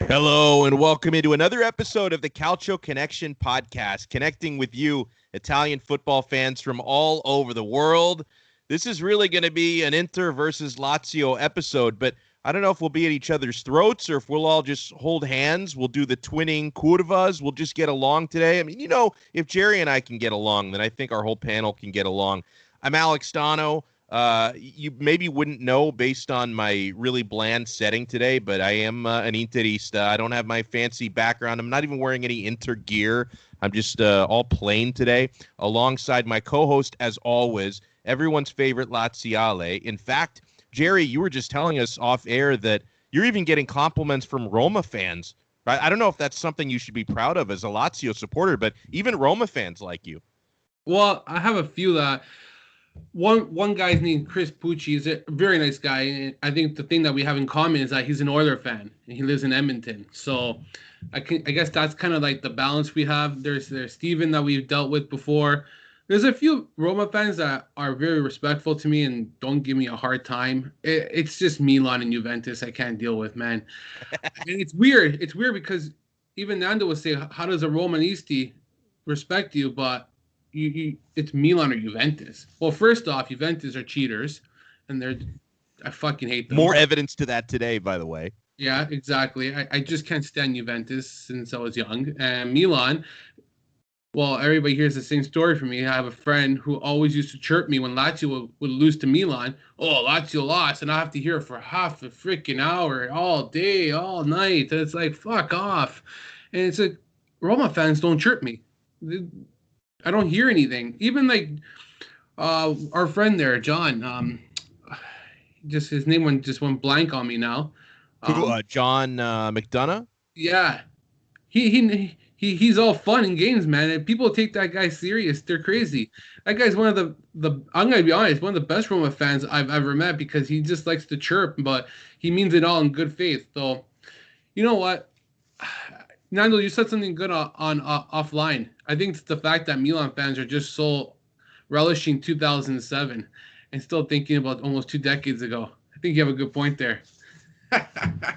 Hello and welcome into another episode of the Calcio Connection podcast, connecting with you, Italian football fans from all over the world. This is really going to be an Inter versus Lazio episode, but I don't know if we'll be at each other's throats or if we'll all just hold hands. We'll do the twinning curvas. We'll just get along today. I mean, if Jerry and I can get along, then I think our whole panel can get along. I'm Alex Donno. You maybe wouldn't know based on my really bland setting today, but I am an Interista. I don't have my fancy background. I'm not even wearing any Inter gear. I'm just all plain today, alongside my co-host, as always, everyone's favorite Laziale. In fact, Jerry, you were just telling us off air that you're even getting compliments from Roma fans. Right? I don't know if that's something you should be proud of as a Lazio supporter, but even Roma fans like you. Well, I have a few that one guy's named Chris Pucci. He's a very nice guy, and I think the thing that we have in common is that he's an Oiler fan and he lives in Edmonton. So I guess that's kind of like the balance we have. There's Steven that we've dealt with before. There's a few Roma fans that are very respectful to me and don't give me a hard time. It's just Milan and Juventus I can't deal with, man. And it's weird. It's weird because even Nando would say, how does a Romanisti respect you? But it's Milan or Juventus. Well, first off, Juventus are cheaters, and I fucking hate them. More evidence to that today, by the way. Yeah, exactly. I just can't stand Juventus since I was young. And Milan, well, everybody hears the same story from me. I have a friend who always used to chirp me when Lazio would lose to Milan. Oh, Lazio lost, and I have to hear it for half a freaking hour, all day, all night. And it's like, fuck off. And it's like, Roma fans don't chirp me. I don't hear anything. Even like our friend there, John. Just his name went blank on me now. John McDonough? Yeah, he's all fun and games, man. And people take that guy serious. They're crazy. That guy's one of the I'm gonna be honest, one of the best Roma fans I've ever met because he just likes to chirp, but he means it all in good faith. So, you know what? Nando, you said something good on offline. I think it's the fact that Milan fans are just so relishing 2007 and still thinking about almost 2 decades ago. I think you have a good point there.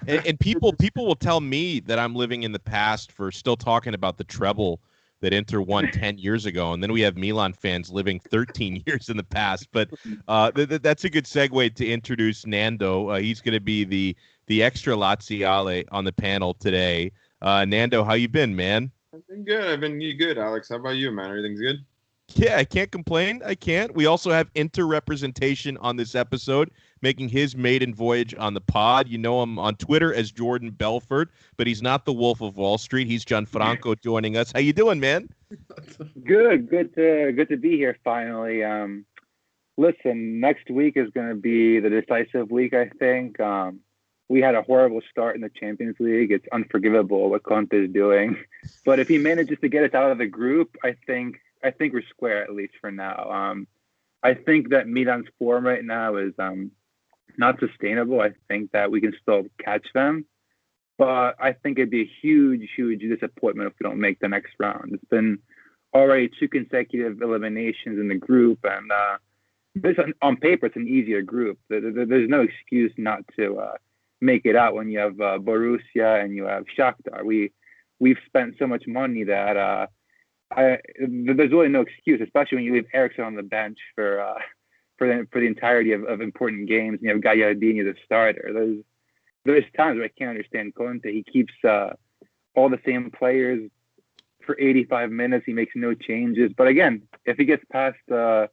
and people will tell me that I'm living in the past for still talking about the treble that Inter won 10 years ago. And then we have Milan fans living 13 years in the past. But that's a good segue to introduce Nando. He's going to be the extra Laziale on the panel today. Nando, how you been, man? I've been good. Good, Alex. How about you, man? Everything's good? Yeah, I can't complain. I can't. We also have Inter representation on this episode, making his maiden voyage on the pod. You know him on Twitter as Jordan Belfort, but he's not the Wolf of Wall Street. He's Gianfranco joining us. How you doing, man? Good to be here finally. Listen, next week is going to be the decisive week, I think. We had a horrible start in the Champions League. It's unforgivable what Conte is doing. But if he manages to get us out of the group, I think we're square, at least for now. I think that Milan's form right now is not sustainable. I think that we can still catch them. But I think it'd be a huge, huge disappointment if we don't make the next round. It's been already 2 consecutive eliminations in the group. And on paper, it's an easier group. There's no excuse not to make it out when you have Borussia and you have Shakhtar. We've spent so much money that there's really no excuse, especially when you leave Eriksen on the bench for the entirety of important games. And you have Gagliardini the starter. There's times where I can't understand Conte. He keeps all the same players for 85 minutes. He makes no changes. But again, if he gets past Shakhtar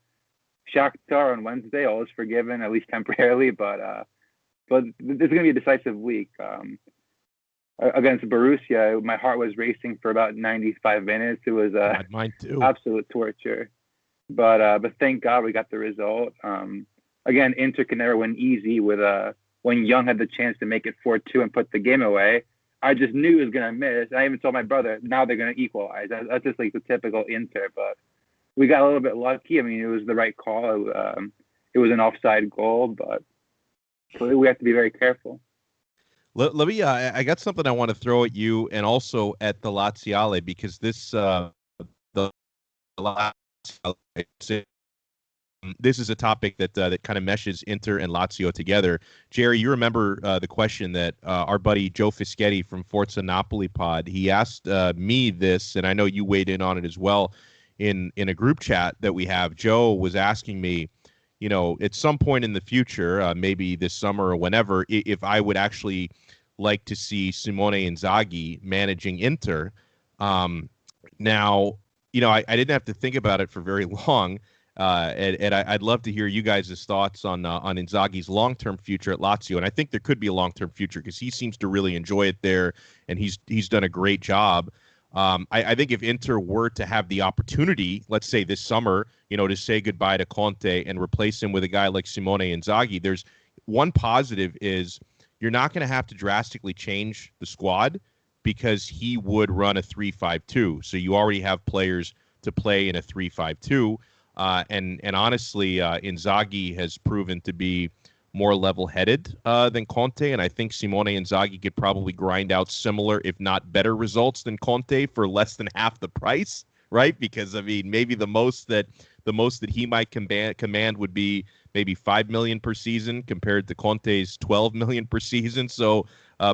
on Wednesday, all is forgiven, at least temporarily. But this is going to be a decisive week. Against Borussia, my heart was racing for about 95 minutes. It was mine too. Absolute torture. But thank God we got the result. Again, Inter can never win easy with when Young had the chance to make it 4-2 and put the game away. I just knew he was going to miss. I even told my brother, now they're going to equalize. That's just like the typical Inter. But we got a little bit lucky. I mean, it was the right call. It was an offside goal, but we have to be very careful. Let me. I got something I want to throw at you and also at the Laziale because this the Laziale this is a topic that kind of meshes Inter and Lazio together. Jerry, you remember the question that our buddy Joe Fischetti from Forza Napoli pod, he asked me this, and I know you weighed in on it as well in a group chat that we have. Joe was asking me, at some point in the future, maybe this summer or whenever, if I would actually like to see Simone Inzaghi managing Inter. Now, I didn't have to think about it for very long. And I'd love to hear you guys' thoughts on Inzaghi's long-term future at Lazio. And I think there could be a long-term future because he seems to really enjoy it there, and he's done a great job. I think if Inter were to have the opportunity, let's say this summer, to say goodbye to Conte and replace him with a guy like Simone Inzaghi, there's one positive is you're not going to have to drastically change the squad because he would run a 3-5-2. So you already have players to play in a 3-5-2. And honestly, Inzaghi has proven to be more level-headed than Conte, and I think Simone Inzaghi could probably grind out similar, if not better, results than Conte for less than half the price, right? Because maybe the most that he might command would be maybe $5 million per season compared to Conte's $12 million per season. So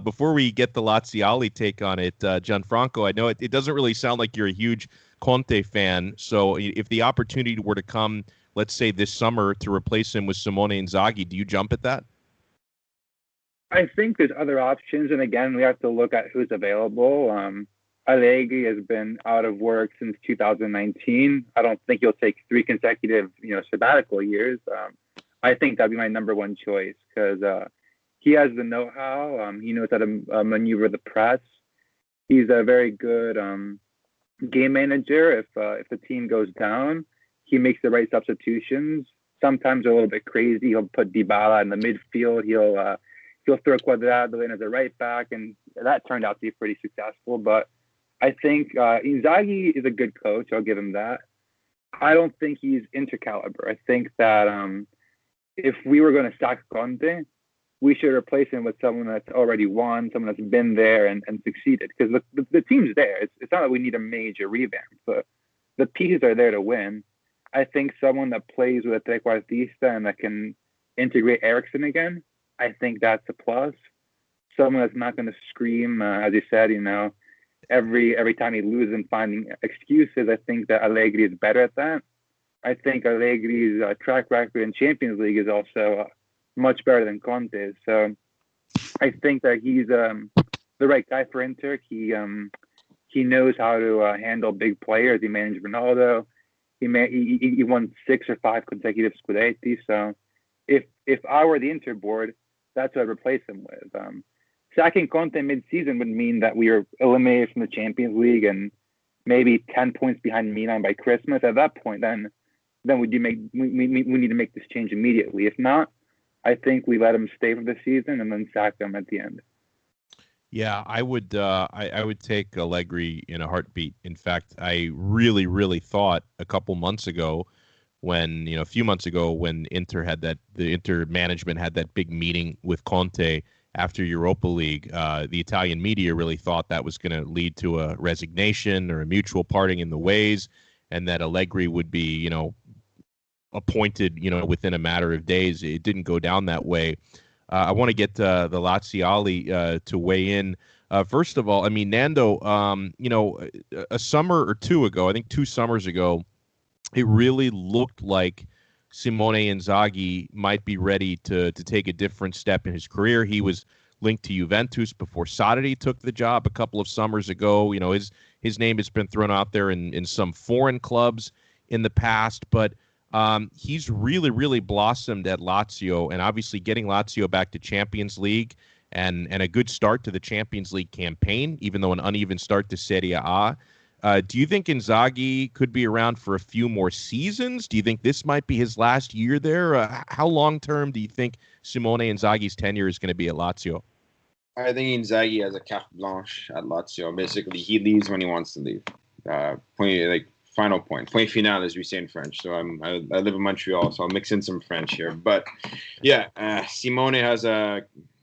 before we get the Laziali take on it, Gianfranco, I know it doesn't really sound like you're a huge Conte fan. So if the opportunity were to come, let's say this summer, to replace him with Simone Inzaghi, do you jump at that? I think there's other options, and again, we have to look at who's available. Allegri has been out of work since 2019. I don't think he'll take 3 consecutive, sabbatical years. I think that'd be my number one choice because he has the know-how. He knows how to maneuver the press. He's a very good game manager. If the team goes down, he makes the right substitutions. Sometimes they're a little bit crazy. He'll put Dybala in the midfield. He'll throw Cuadrado in as a right back, and that turned out to be pretty successful. But I think Inzaghi is a good coach. I'll give him that. I don't think he's Inter caliber. I think that if we were going to sack Conte, we should replace him with someone that's already won, someone that's been there and succeeded. Because the team's there. It's not that we need a major revamp, but the pieces are there to win. I think someone that plays with a trequartista and that can integrate Eriksen again, I think that's a plus. Someone that's not going to scream, as you said, every time he loses and finding excuses. I think that Allegri is better at that. I think Allegri's track record in Champions League is also much better than Conte's. So I think that he's the right guy for Inter. He knows how to handle big players. He managed Ronaldo. He won 6 or 5 consecutive Scudetti. So if I were the Inter board, that's what I'd replace him with. Sacking Conte mid-season would mean that we are eliminated from the Champions League and maybe 10 points behind Milan by Christmas. At that point, then we need to make this change immediately. If not, I think we let him stay for the season and then sack him at the end. Yeah, I would take Allegri in a heartbeat. In fact, I really, really thought a few months ago when the Inter management had that big meeting with Conte after Europa League, the Italian media really thought that was going to lead to a resignation or a mutual parting in the ways, and that Allegri would be, appointed, within a matter of days. It didn't go down that way. I want to get the Laziali to weigh in. First of all, Nando, a summer or two ago, I think 2 summers ago, it really looked like Simone Inzaghi might be ready to take a different step in his career. He was linked to Juventus before Sarri took the job a couple of summers ago. His name has been thrown out there in some foreign clubs in the past, but he's really, really blossomed at Lazio, and obviously getting Lazio back to Champions League and a good start to the Champions League campaign, even though an uneven start to Serie A. Do you think Inzaghi could be around for a few more seasons? Do you think this might be his last year there? How long-term do you think Simone Inzaghi's tenure is going to be at Lazio? I think Inzaghi has a carte blanche at Lazio. Basically, he leaves when he wants to leave. Final point. Point final, as we say in French. So I live in Montreal, so I'll mix in some French here. But, yeah, Simone has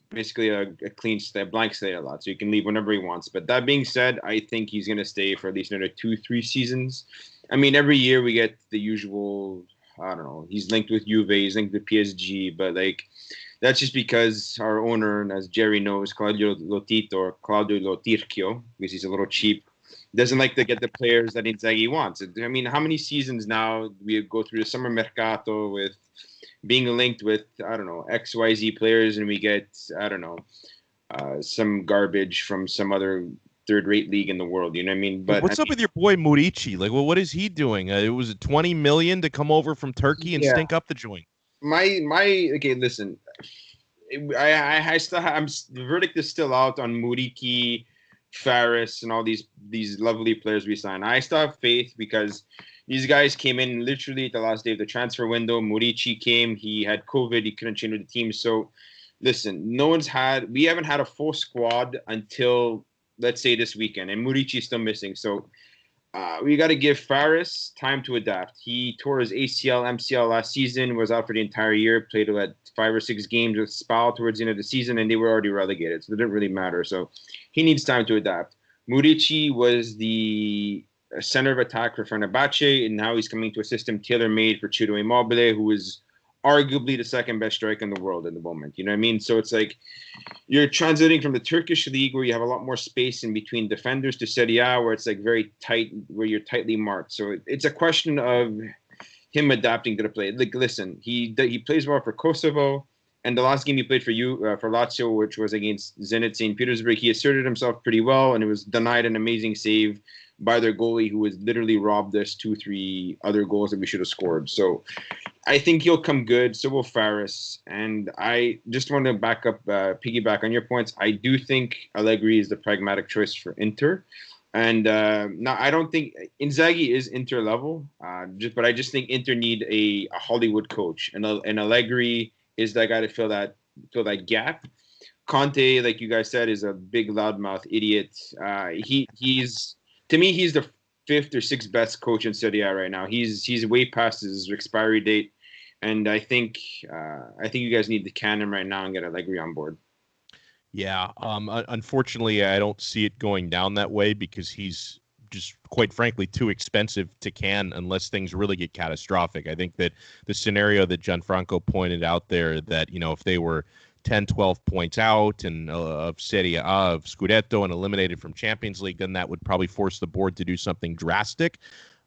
basically a clean slate, blank slate a lot, so he can leave whenever he wants. But that being said, I think he's going to stay for at least another 2-3 seasons. Every year we get the usual I don't know, he's linked with Juve, he's linked with PSG, but like that's just because our owner, and as Jerry knows, Claudio Lotirchio, because he's a little cheap, doesn't like to get the players that Inzaghi wants. I mean, how many seasons now we go through the summer mercato with being linked with, I don't know, XYZ players, and we get, I don't know, some garbage from some other third-rate league in the world. You know what I mean? But what's up with your boy Murici? Like, well, what is he doing? It was $20 million to come over from Turkey and stink up the joint. Okay, listen. I still have, the verdict is still out on Murici, Faris, and all these lovely players we signed. I still have faith because these guys came in literally at the last day of the transfer window. Murici came, he had COVID, he couldn't train with the team. So, listen, we haven't had a full squad until, let's say, this weekend, and Murici is still missing. So, we got to give Faris time to adapt. He tore his ACL, MCL last season, was out for the entire year, played like 5 or 6 games with Spal towards the end of the season, and they were already relegated, so it didn't really matter. So he needs time to adapt. Murici was the center of attack for Fenerbahce, and now he's coming to a system tailor-made for Ciro Immobile, who is arguably the second best striker in the world at the moment. You know what I mean? So it's like you're transiting from the Turkish league where you have a lot more space in between defenders to Serie A where it's like very tight, where you're tightly marked. So it's a question of him adapting to the play. Like, listen, he plays well for Kosovo, and the last game he played for Lazio, which was against Zenit St. Petersburg, he asserted himself pretty well, and it was denied an amazing save by their goalie, who was literally robbed us 2-3 other goals that we should have scored. So I think he'll come good. So will Faris. And I just want to piggyback on your points. I do think Allegri is the pragmatic choice for Inter. And now I don't think Inzaghi is Inter level, but I just think Inter need a Hollywood coach, and Allegri is that guy to fill that gap. Conte, like you guys said, is a big loudmouth idiot. He's to me, he's the 5th or 6th best coach in Serie A right now. He's way past his expiry date, and I think you guys need to can him right now and get Allegri on board. Yeah, unfortunately, I don't see it going down that way because he's just, quite frankly, too expensive to can unless things really get catastrophic. I think that the scenario that Gianfranco pointed out there, that, you know, if they were 10, 12 points out and of Serie A, of Scudetto, and eliminated from Champions League, then that would probably force the board to do something drastic.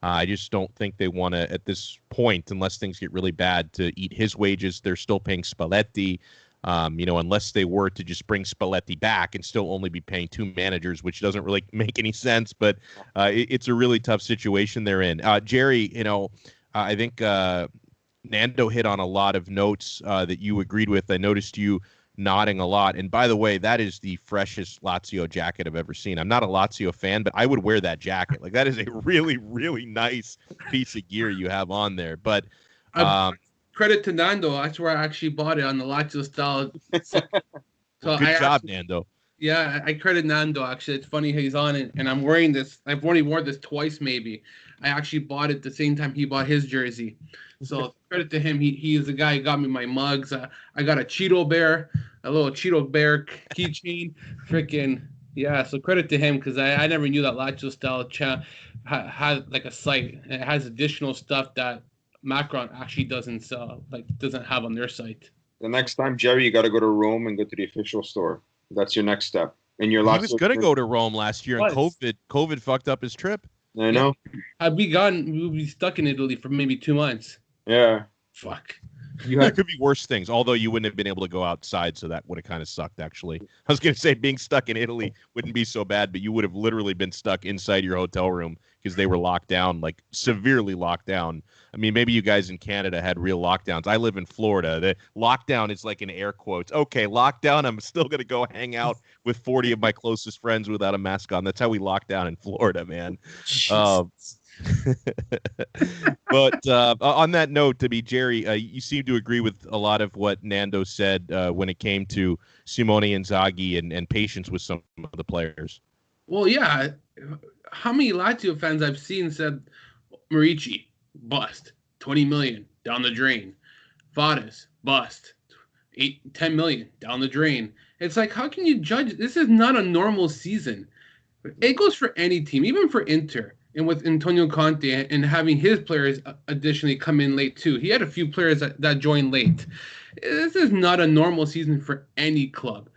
I just don't think they want to, at this point, unless things get really bad, to eat his wages. They're still paying Spalletti. Unless they were to just bring Spalletti back and still only be paying 2 managers, which doesn't really make any sense, but it's a really tough situation they're in. Jerry, I think Nando hit on a lot of notes that you agreed with. I noticed you nodding a lot. And by the way, that is the freshest Lazio jacket I've ever seen. I'm not a Lazio fan, but I would wear that jacket. Like, that is a really, really nice piece of gear you have on there. But credit to Nando. That's where I actually bought it, on the Lazio style. So good job, Nando. Yeah, I credit Nando, actually. It's funny he's on it, and I'm wearing this. I've only worn this twice, maybe. I actually bought it the same time he bought his jersey. So credit to him. He is the guy who got me my mugs. I got a little Cheeto Bear keychain. Freaking, yeah. So credit to him, because I never knew that Lazio style had like a site. It has additional stuff that Macron actually doesn't have on their site. The next time, Jerry, you got to go to Rome and go to the official store. That's your next step. And your he was going to go to Rome last year, and COVID fucked up his trip. I know. Had we gone, we would be stuck in Italy for maybe 2 months. Yeah. Fuck. There could be worse things, although you wouldn't have been able to go outside, so that would have kind of sucked, actually. I was going to say being stuck in Italy wouldn't be so bad, but you would have literally been stuck inside your hotel room because they were locked down, like severely locked down. I mean, maybe you guys in Canada had real lockdowns. I live in Florida. The lockdown is like in air quotes. Okay, lockdown, I'm still going to go hang out with 40 of my closest friends without a mask on. That's how we lock down in Florida, man. But on that note, Jerry, you seem to agree with a lot of what Nando said when it came to Simone Inzaghi and patience with some of the players. Well, yeah. How many Lazio fans I've seen said Murici, bust, 20 million, down the drain. Fares, bust, 10 million, down the drain. It's like, how can you judge? This is not a normal season. It goes for any team, even for Inter. and with Antonio Conte and having his players additionally come in late too. He had a few players that joined late. This is not a normal season for any club.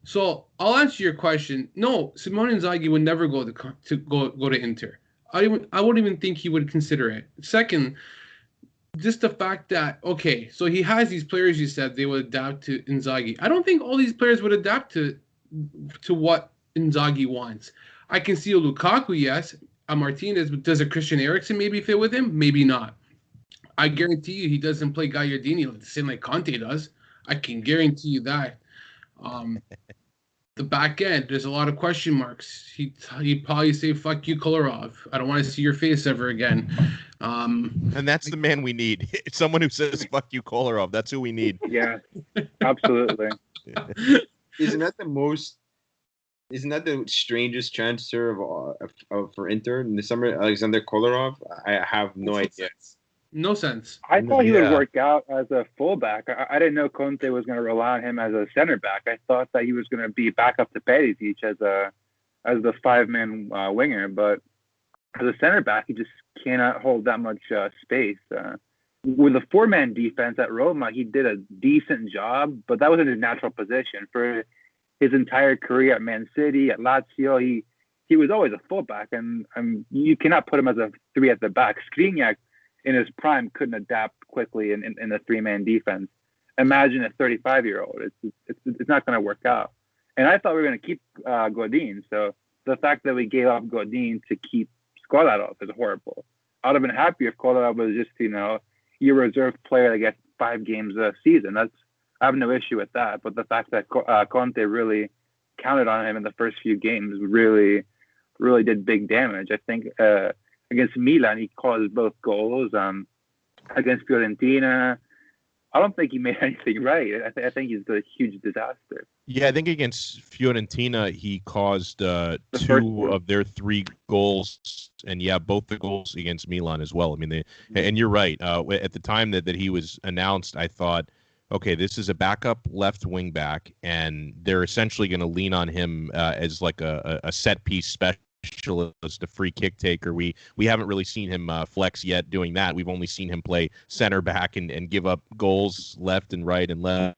So I'll answer your question. No, Simone Inzaghi would never go to Inter. I wouldn't even think he would consider it. Second, just the fact that, okay, so he has these players, you said they would adapt to Inzaghi. I don't think all these players would adapt to what Inzaghi wants. I can see a Lukaku, yes. A Martinez, but does a Christian Eriksen maybe fit with him? Maybe not. I guarantee you he doesn't play Gagliardini the same like Conte does. I can guarantee you that. The back end, there's a lot of question marks. He'd probably say, fuck you, Kolarov. I don't want to see your face ever again. And that's the man we need. Someone who says, fuck you, Kolarov. That's who we need. Yeah, absolutely. Isn't that the strangest transfer of for Inter in the summer? Alexander Kolarov? I have no idea. No sense. I thought he would work out as a fullback. I didn't know Conte was going to rely on him as a center back. I thought that he was going to be back up to Perisic as the five-man winger. But as a center back, he just cannot hold that much space. With a four-man defense at Roma, he did a decent job, but that wasn't his natural position. For his entire career at Man City, at Lazio, he was always a fullback, and you cannot put him as a three at the back. Skriniar in his prime couldn't adapt quickly in a three-man defense. Imagine a 35-year-old. It's not going to work out. And I thought we were going to keep Godin. So the fact that we gave up Godin to keep Kolarov is horrible. I would have been happy if Kolarov was just, your reserve player that gets 5 games a season. I have no issue with that. But the fact that Conte really counted on him in the first few games really, really did big damage. I think against Milan, he caused both goals. Against Fiorentina, I don't think he made anything right. I think he's a huge disaster. Yeah, I think against Fiorentina, he caused 2 of their 3 goals, and both the goals against Milan as well. I mean, and you're right. At the time that he was announced, I thought, okay, this is a backup left wing back, and they're essentially going to lean on him as like a set piece specialist, a free kick taker. We haven't really seen him flex yet doing that. We've only seen him play center back and give up goals left and right and left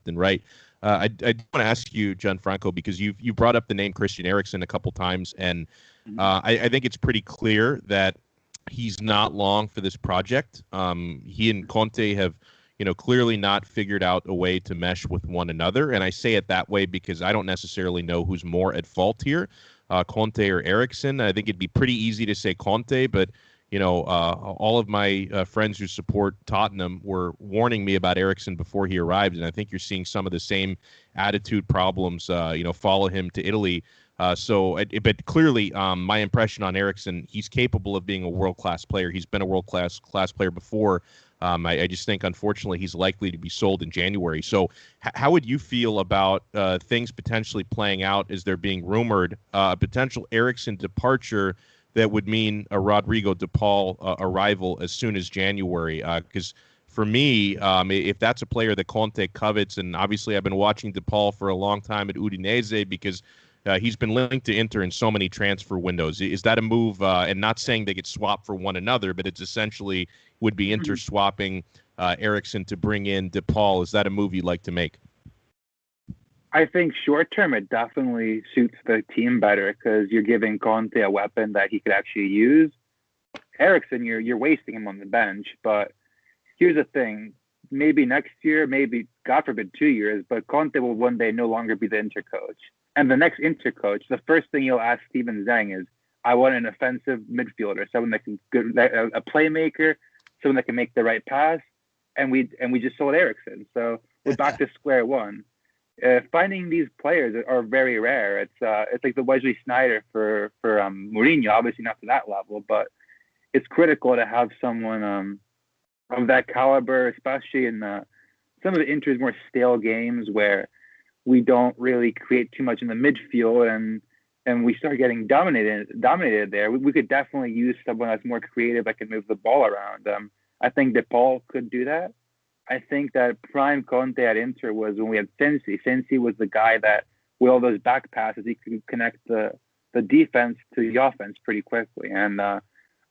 and right. I want to ask you, Gianfranco, because you brought up the name Christian Eriksen a couple times, and I think it's pretty clear that he's not long for this project. He and Conte have clearly not figured out a way to mesh with one another. And I say it that way because I don't necessarily know who's more at fault here, Conte or Eriksen. I think it'd be pretty easy to say Conte, but all of my friends who support Tottenham were warning me about Eriksen before he arrived, and I think you're seeing some of the same attitude problems, follow him to Italy. But clearly, my impression on Eriksen, he's capable of being a world-class player. He's been a world-class player before. I just think, unfortunately, he's likely to be sold in January. So how would you feel about things potentially playing out as they're being rumored, a potential Eriksen departure that would mean a Rodrigo de Paul arrival as soon as January? Because for me, if that's a player that Conte covets, and obviously I've been watching de Paul for a long time at Udinese because he's been linked to Inter in so many transfer windows. Is that a move, and not saying they get swapped for one another, but it's essentially would be Inter swapping Eriksen to bring in de Paul. Is that a move you'd like to make? I think short term it definitely suits the team better because you're giving Conte a weapon that he could actually use. Eriksen, you're wasting him on the bench. But here's the thing: maybe next year, maybe God forbid 2 years, but Conte will one day no longer be the Inter coach. And the next Inter coach, the first thing he'll ask Steven Zhang is, "I want an offensive midfielder, someone that can a playmaker, someone that can make the right pass." And we just sold Eriksen, so we're back to square one. Finding these players are very rare. It's like the Wesley Sneijder for Mourinho, obviously not to that level, but it's critical to have someone of that caliber, especially in some of the Inter's more stale games where we don't really create too much in the midfield and we start getting dominated there. We could definitely use someone that's more creative that can move the ball around. I think De Paul could do that. I think that prime Conte at Inter was when we had Sensi. Sensi was the guy that, with all those back passes, he could connect the the defense to the offense pretty quickly. And I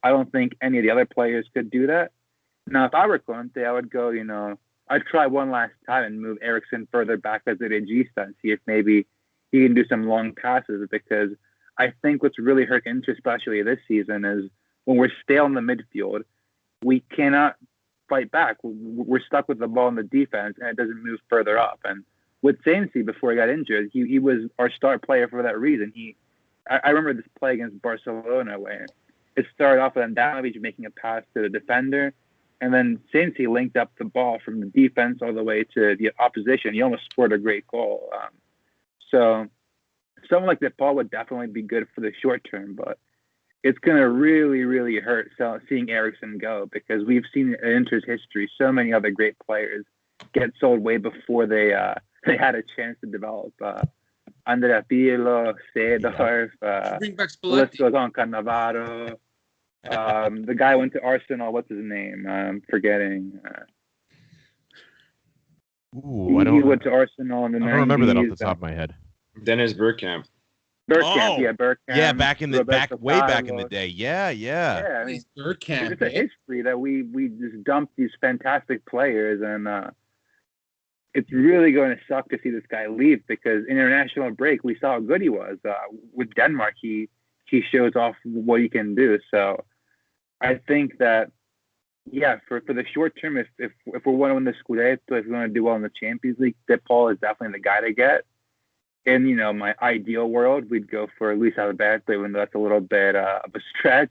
don't think any of the other players could do that. Now, if I were Conte, I would go, I'd try one last time and move Eriksen further back as a regista and see if maybe he can do some long passes, because I think what's really hurt Inter, especially this season, is when we're stale in the midfield, we cannot fight back. We're stuck with the ball in the defense, and it doesn't move further up. And with Sensi, before he got injured, he was our star player for that reason. I remember this play against Barcelona where it started off with Andanovic making a pass to the defender, and then Sensi linked up the ball from the defense all the way to the opposition. He almost scored a great goal. So someone like DePaul would definitely be good for the short term, but it's going to really, really hurt seeing Eriksen go, because we've seen in Inter's history so many other great players get sold way before they had a chance to develop. Andrea Pirlo, Seedorf, the list goes on, Cannavaro. The guy went to Arsenal. What's his name? I'm forgetting. He went to Arsenal in the 90s. I don't remember that off the top of my head. Dennis Bergkamp. Bergkamp. Yeah, back in the back in the day. Yeah. Yeah, I mean, Bergkamp. It's a history that we just dumped these fantastic players, and it's really going to suck to see this guy leave, because international break, we saw how good he was. With Denmark, he shows off what he can do. So I think that, for the short term, if we want to win the Scudetto, if we want to do well in the Champions League, DePaul is definitely the guy to get. In my ideal world, we'd go for Luis Alberto, even though that's a little bit of a stretch.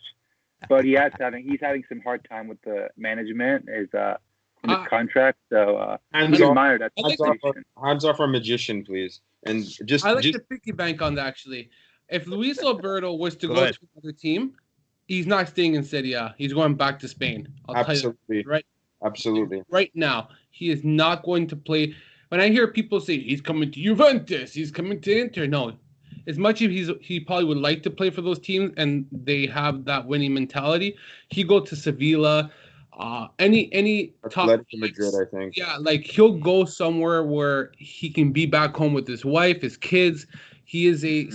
But he's having some hard time with the management, his contract. So hands off our magician, please. And I like to piggyback on that, actually. If Luis Alberto was to go to another team, he's not staying in Serie A. He's going back to Spain. Absolutely. Absolutely. Right now, he is not going to play. When I hear people say he's coming to Juventus, he's coming to Inter, no. As much as he probably would like to play for those teams and they have that winning mentality, he go to Sevilla, any top Atletico Madrid, I think. Yeah, like he'll go somewhere where he can be back home with his wife, his kids. He is a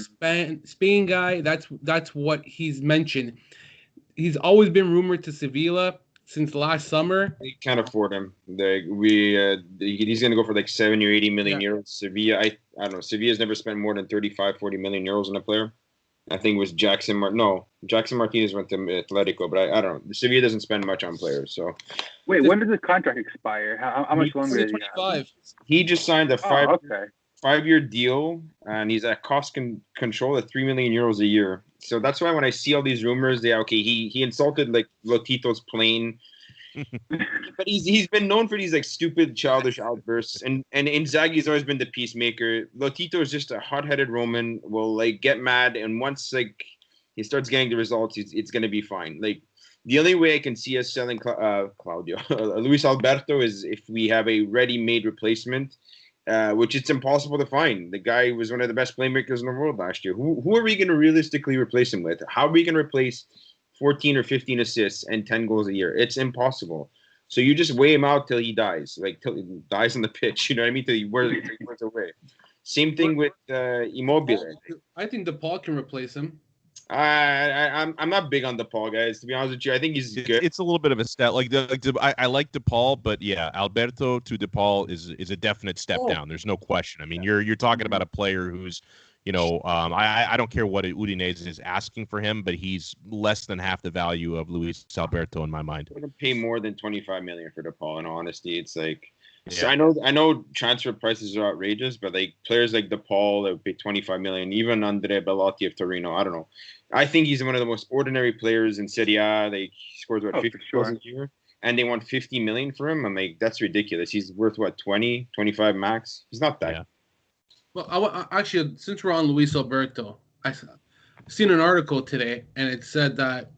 Spain guy. That's what he's mentioned. He's always been rumored to Sevilla since last summer. They can't afford him. He's going to go for like 70 or 80 million euros. Sevilla, I don't know. Sevilla's never spent more than 35, 40 million euros on a player. I think it was Jackson Martinez went to Atletico, but I don't know. Sevilla doesn't spend much on players. So wait, when does the contract expire? How much longer is he? He just signed a 5-year deal, and he's at cost control at 3 million euros a year. So that's why when I see all these rumors, he insulted like Lotito's plane, but he's been known for these like stupid childish outbursts, and Inzaghi's always been the peacemaker. Lotito is just a hot-headed Roman, will like get mad, and once like he starts getting the results, it's gonna be fine. Like the only way I can see us selling Luis Alberto is if we have a ready-made replacement. Which it's impossible to find. The guy was one of the best playmakers in the world last year. Who are we going to realistically replace him with? How are we going to replace 14 or 15 assists and 10 goals a year? It's impossible. So you just weigh him out till he dies, like till he dies on the pitch. You know what I mean? Till he wears away. Same thing with Immobile. I think DePaul can replace him. I'm not big on DePaul, guys. To be honest with you, I think he's good. It's a little bit of a step. I like DePaul, but yeah, Alberto to DePaul is a definite step down. There's no question. I mean, you're talking about a player who's, I don't care what Udinese is asking for him, but he's less than half the value of Luis Alberto in my mind. I'm gonna pay more than 25 million for DePaul. In honesty, it's like. So I know transfer prices are outrageous, but like players like DePaul that would pay 25 million, even Andrea Bellotti of Torino, I don't know. I think he's one of the most ordinary players in Serie A. He scores 50 goals a year, and they want 50 million for him. I'm like, that's ridiculous. He's worth 20, 25 max. He's not that. Yeah. Well, actually, since we're on Luis Alberto, I've seen an article today, and it said that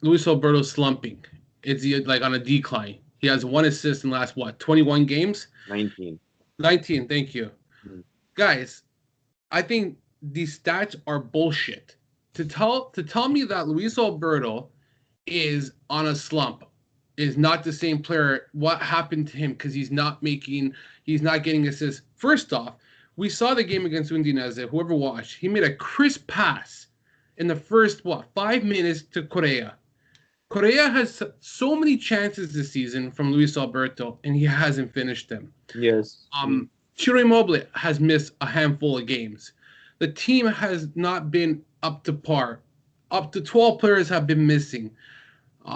Luis Alberto's slumping. It's like on a decline. He has 1 assist in the last, 21 games? 19. 19, thank you. Mm-hmm. Guys, I think these stats are bullshit. To tell me that Luis Alberto is on a slump, is not the same player, what happened to him because he's not getting assists. First off, we saw the game against Udinese, whoever watched, he made a crisp pass in the first 5 minutes to Correa. Correa has so many chances this season from Luis Alberto, and he hasn't finished them. Yes. Ciro Immobile has missed a handful of games. The team has not been up to par. Up to 12 players have been missing.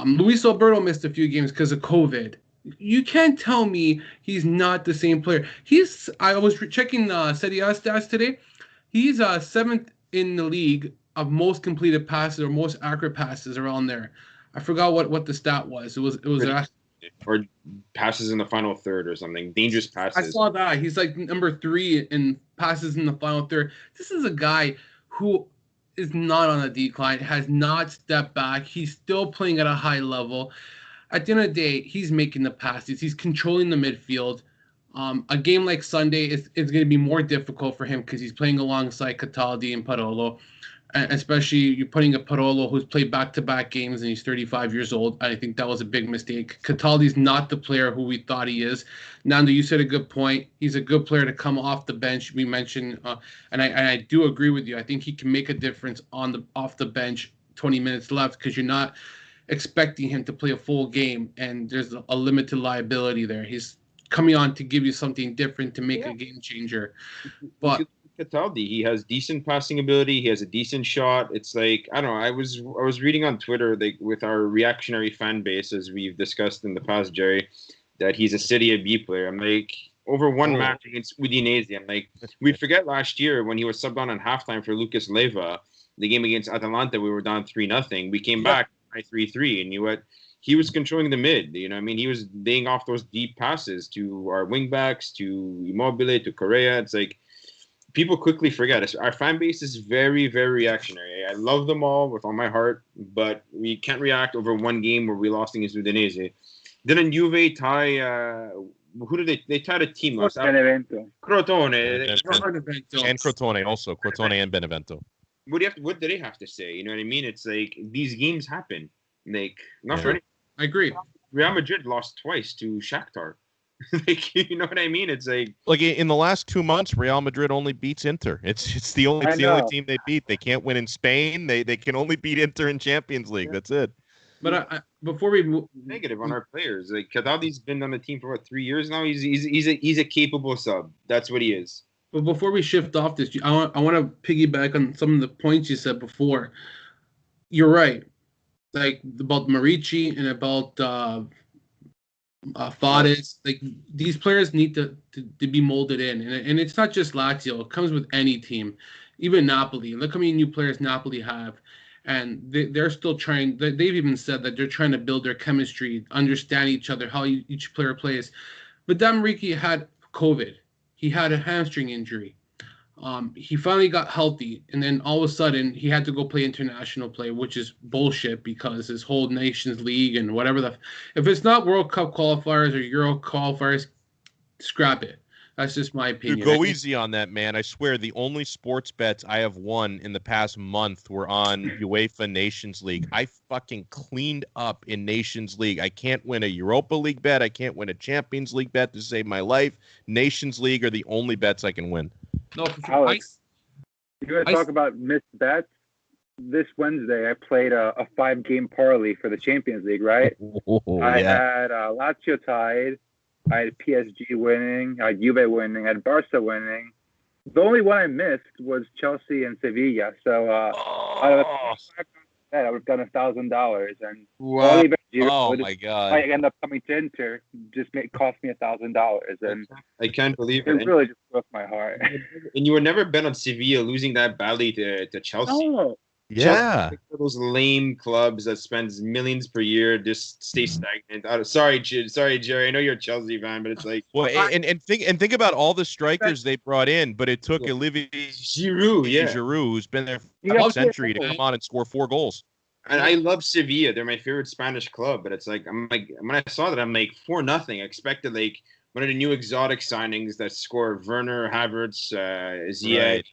Luis Alberto missed a few games because of COVID. You can't tell me he's not the same player. I was checking Serie A stats today. He's 7th in the league of most completed passes or most accurate passes around there. I forgot what the stat was. It was or passes in the final third or something. Dangerous passes. I saw that. He's like number 3 in passes in the final third. This is a guy who is not on a decline, has not stepped back. He's still playing at a high level. At the end of the day, he's making the passes. He's controlling the midfield. A game like Sunday is going to be more difficult for him because he's playing alongside Cataldi and Parolo. Especially you're putting a Parolo who's played back-to-back games and he's 35 years old. I think that was a big mistake. Cataldi's not the player who we thought he is. Nando, you said a good point. He's a good player to come off the bench. We mentioned, and I do agree with you. I think he can make a difference off the bench, 20 minutes left, because you're not expecting him to play a full game, and there's a limited liability there. He's coming on to give you something different to make a game changer. But Cataldi, he has decent passing ability. He has a decent shot. It's like, I don't know. I was reading on Twitter, like, with our reactionary fan base, as we've discussed in the past, Jerry, that he's a Serie B player. I'm like, over one match against Udinese. I'm like, we forget last year when he was subbed on halftime for Lucas Leiva, the game against Atalanta, we were down 3-0. We came back 3-3, and you know what? He was controlling the mid. You know, I mean, he was laying off those deep passes to our wingbacks, to Immobile, to Correa. It's like, people quickly forget us. Our fan base is very, very reactionary. I love them all with all my heart, but we can't react over one game where we lost against Udinese. Didn't Juve tie? Who did they tied a team last time? Benevento. Crotone. And Crotone also. Crotone and Benevento. What do they have to say? You know what I mean? It's like these games happen. Like, not for any. I agree. Real Madrid lost twice to Shakhtar. Like, you know what I mean? It's like in the last 2 months, Real Madrid only beats Inter. It's the only team they beat. They can't win in Spain. They can only beat Inter in Champions League. That's it. But before we move, negative on our players, like Cataldi's been on the team for 3 years now. He's a capable sub. That's what he is. But before we shift off this, I want to piggyback on some of the points you said before. You're right, like about Marici and about Fades. Like, these players need to be molded in, and it's not just Lazio. It comes with any team, even Napoli. Look how many new players Napoli have, and they're still trying. They've even said that they're trying to build their chemistry, understand each other, how each player plays. But Marici had COVID. He had a hamstring injury. He finally got healthy, and then all of a sudden he had to go play international play, which is bullshit because his whole Nations League and whatever if it's not World Cup qualifiers or Euro qualifiers, scrap it. That's just my opinion. Dude, go easy on that, man. I swear the only sports bets I have won in the past month were on UEFA Nations League. I fucking cleaned up in Nations League. I can't win a Europa League bet. I can't win a Champions League bet to save my life. Nations League are the only bets I can win. No, for sure. Alex, you want to talk about missed bets? This Wednesday, I played a 5-game parlay for the Champions League, right? I had Lazio tied. I had PSG winning. I had Juve winning. I had Barca winning. The only one I missed was Chelsea and Sevilla. So out of I would have done $1,000. And wow. My God! I end up coming to Inter. Cost me $1,000. And I can't believe it. It really just broke my heart. And you would never bet on Sevilla losing that badly to Chelsea. Oh. Yeah, those lame clubs that spends millions per year just stay stagnant. Sorry, Jerry. I know you're a Chelsea fan, but it's like, well, and think about all the strikers they brought in, but it took Olivier Giroud, who's been there for a century, to come on and score 4 goals. And I love Sevilla; they're my favorite Spanish club. But it's like, when I saw that, I'm like 4-0. I expected like one of the new exotic signings that score Werner, Havertz, Ziyech. Right.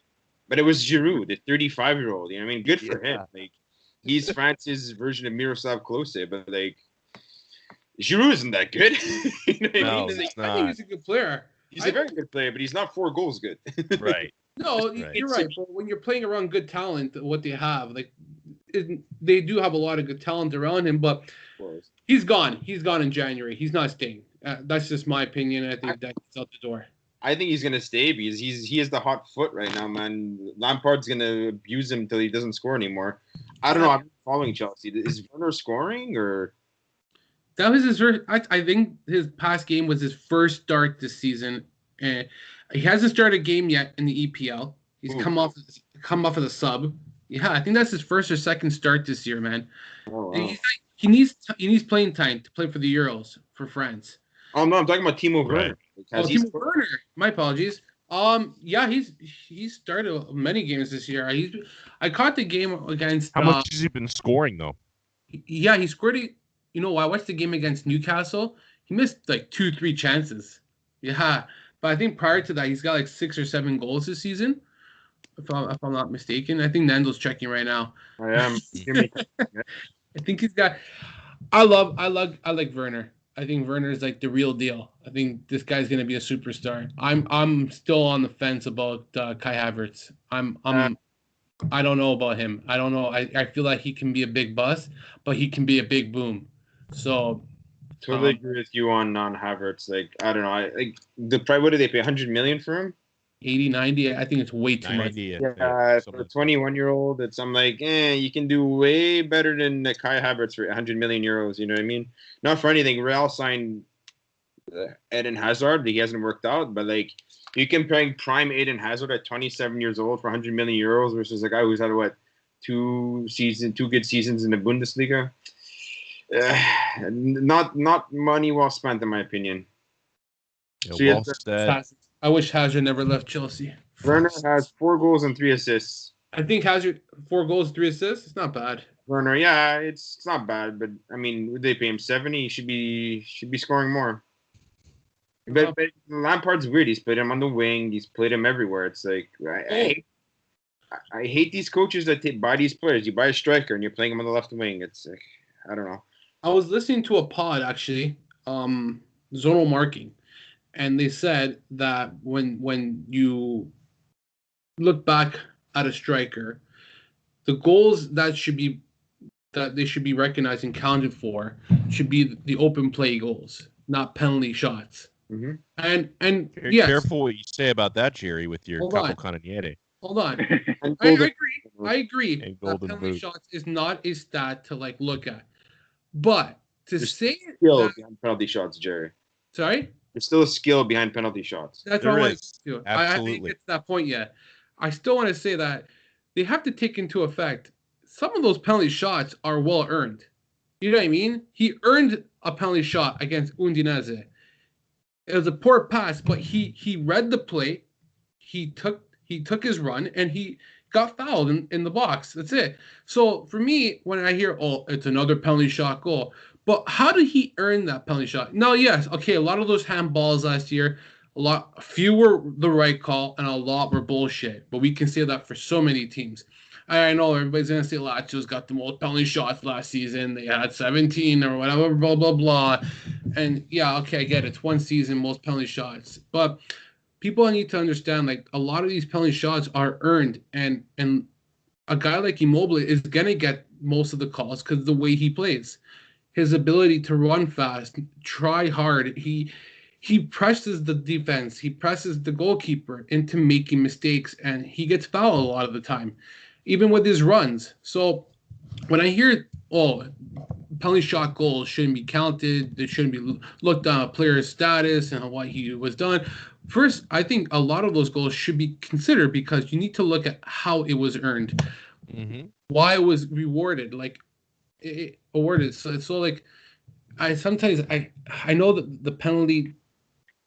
But it was Giroud, the 35-year-old. You know what I mean? Good for him. Like, he's France's version of Miroslav Klose, but like, Giroud isn't that good. You know what I mean? I think he's a good player. He's a very good player, but he's not 4 goals good. Right. No, you're right. But when you're playing around good talent, what they have, like they do have a lot of good talent around him, but he's gone. He's gone in January. He's not staying. That's just my opinion. I think that he's out the door. I think he's gonna stay because he is the hot foot right now, man. Lampard's gonna abuse him until he doesn't score anymore. I don't know. I'm following Chelsea. Is Werner scoring or? That was his first. I think his past game was his first start this season. And he hasn't started a game yet in the EPL. He's come off of the sub. Yeah, I think that's his first or second start this year, man. Oh, wow. He needs playing time to play for the Euros for France. Oh no, I'm talking about Timo Werner. Timo Werner. My apologies. Yeah, he's started many games this year. I caught the game against. How much has he been scoring though? Yeah, he scored. You know, I watched the game against Newcastle. He missed like 2-3 chances. Yeah, but I think prior to that, he's got like 6 or 7 goals this season. If I'm not mistaken, I think Nando's checking right now. I am. I think he's got. I like Werner. I think Werner is like the real deal. I think this guy's gonna be a superstar. I'm still on the fence about Kai Havertz. I don't know about him. I don't know. I feel like he can be a big bust, but he can be a big boom. So totally agree with you on Havertz. Like I don't know. What do they pay? 100 million for him? 80, 90. I think it's way too much. Yeah, for a 21-year-old, I'm like, you can do way better than Kai Havertz for 100 million euros. You know what I mean? Not for anything. Real signed Eden Hazard. He hasn't worked out, but like you can bring prime Eden Hazard at 27 years old for 100 million euros versus a guy who's had two good seasons in the Bundesliga. Not money well spent, in my opinion. I wish Hazard never left Chelsea. Werner has 4 goals and 3 assists. I think Hazard 4 goals, 3 assists. It's not bad. Werner, yeah, it's not bad, but I mean, would they pay him 70? He should be scoring more. But Lampard's weird. He's played him on the wing. He's played him everywhere. It's like I hate these coaches that buy these players. You buy a striker and you're playing him on the left wing. It's like I don't know. I was listening to a pod actually, zonal marking, and they said that when you look back at a striker, the goals that they should be recognized and counted for should be the open play goals, not penalty shots. Mm-hmm. And yes. Careful what you say about that, Jerry, with your Capo Canoniere. Hold on. I agree. Penalty shots is not a stat to look at. But there's say skill behind penalty shots, Jerry. Sorry? There's still a skill behind penalty shots. That's what I want to do. I haven't get to that point yet. I still want to say that they have to take into effect some of those penalty shots are well earned. You know what I mean? He earned a penalty shot against Udinese. It was a poor pass, but he read the play. He took his run and he got fouled in the box. That's it. So for me, when I hear, it's another penalty shot goal, but how did he earn that penalty shot? No, yes, okay, a lot of those handballs last year, a few were the right call and a lot were bullshit. But we can say that for so many teams. I know everybody's gonna say Lazio's got the most penalty shots last season. They had 17 or whatever, blah blah blah. And yeah, okay, I get it. It's one season, most penalty shots, but people need to understand, a lot of these penalty shots are earned, and a guy like Immobile is gonna get most of the calls because of the way he plays, his ability to run fast, try hard. He presses the defense, he presses the goalkeeper into making mistakes, and he gets fouled a lot of the time, even with his runs. So when I hear, penalty shot goals shouldn't be counted, they shouldn't be looked at a player's status and what he was done. First, I think a lot of those goals should be considered because you need to look at how it was earned, why it was rewarded, awarded. So I sometimes I know that the penalty,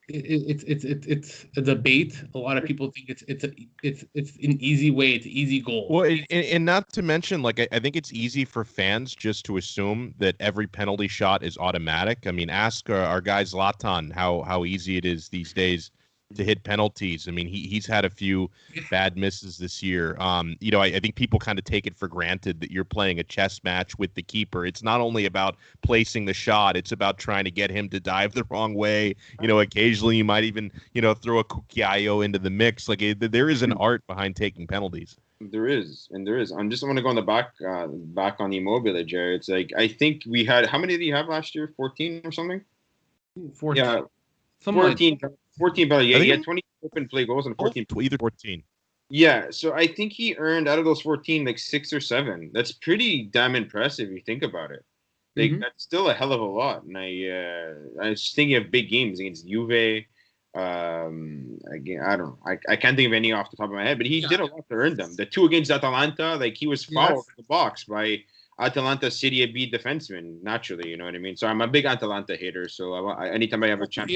it's a debate. A lot of people think it's an easy way, it's an easy goal. Well, and not to mention, I think it's easy for fans just to assume that every penalty shot is automatic. I mean, ask our guy Zlatan how easy it is these days to hit penalties. I mean, he's had a few bad misses this year. I think people kind of take it for granted that you're playing a chess match with the keeper. It's not only about placing the shot, it's about trying to get him to dive the wrong way. Occasionally you might even, throw a cucchiaio into the mix. There is an art behind taking penalties. There is. I'm just want to go on the back on the Immobile, Jerry. It's like I think we had how many did you have last year? 14 or something? 14. Yeah, Something 14. 14 penalties. Yeah, I he think had 20 open play goals and 14. either 14. Yeah, so I think he earned out of those 14 like 6 or 7. That's pretty damn impressive if you think about it. Like that's still a hell of a lot. And I was thinking of big games against Juve. Again, I can't think of any off the top of my head, but he did a lot to earn them. The 2 against Atalanta, like he was fouled in the box by Atalanta Serie B defenseman. Naturally, you know what I mean. So I'm a big Atalanta hater. So anytime I have a chance,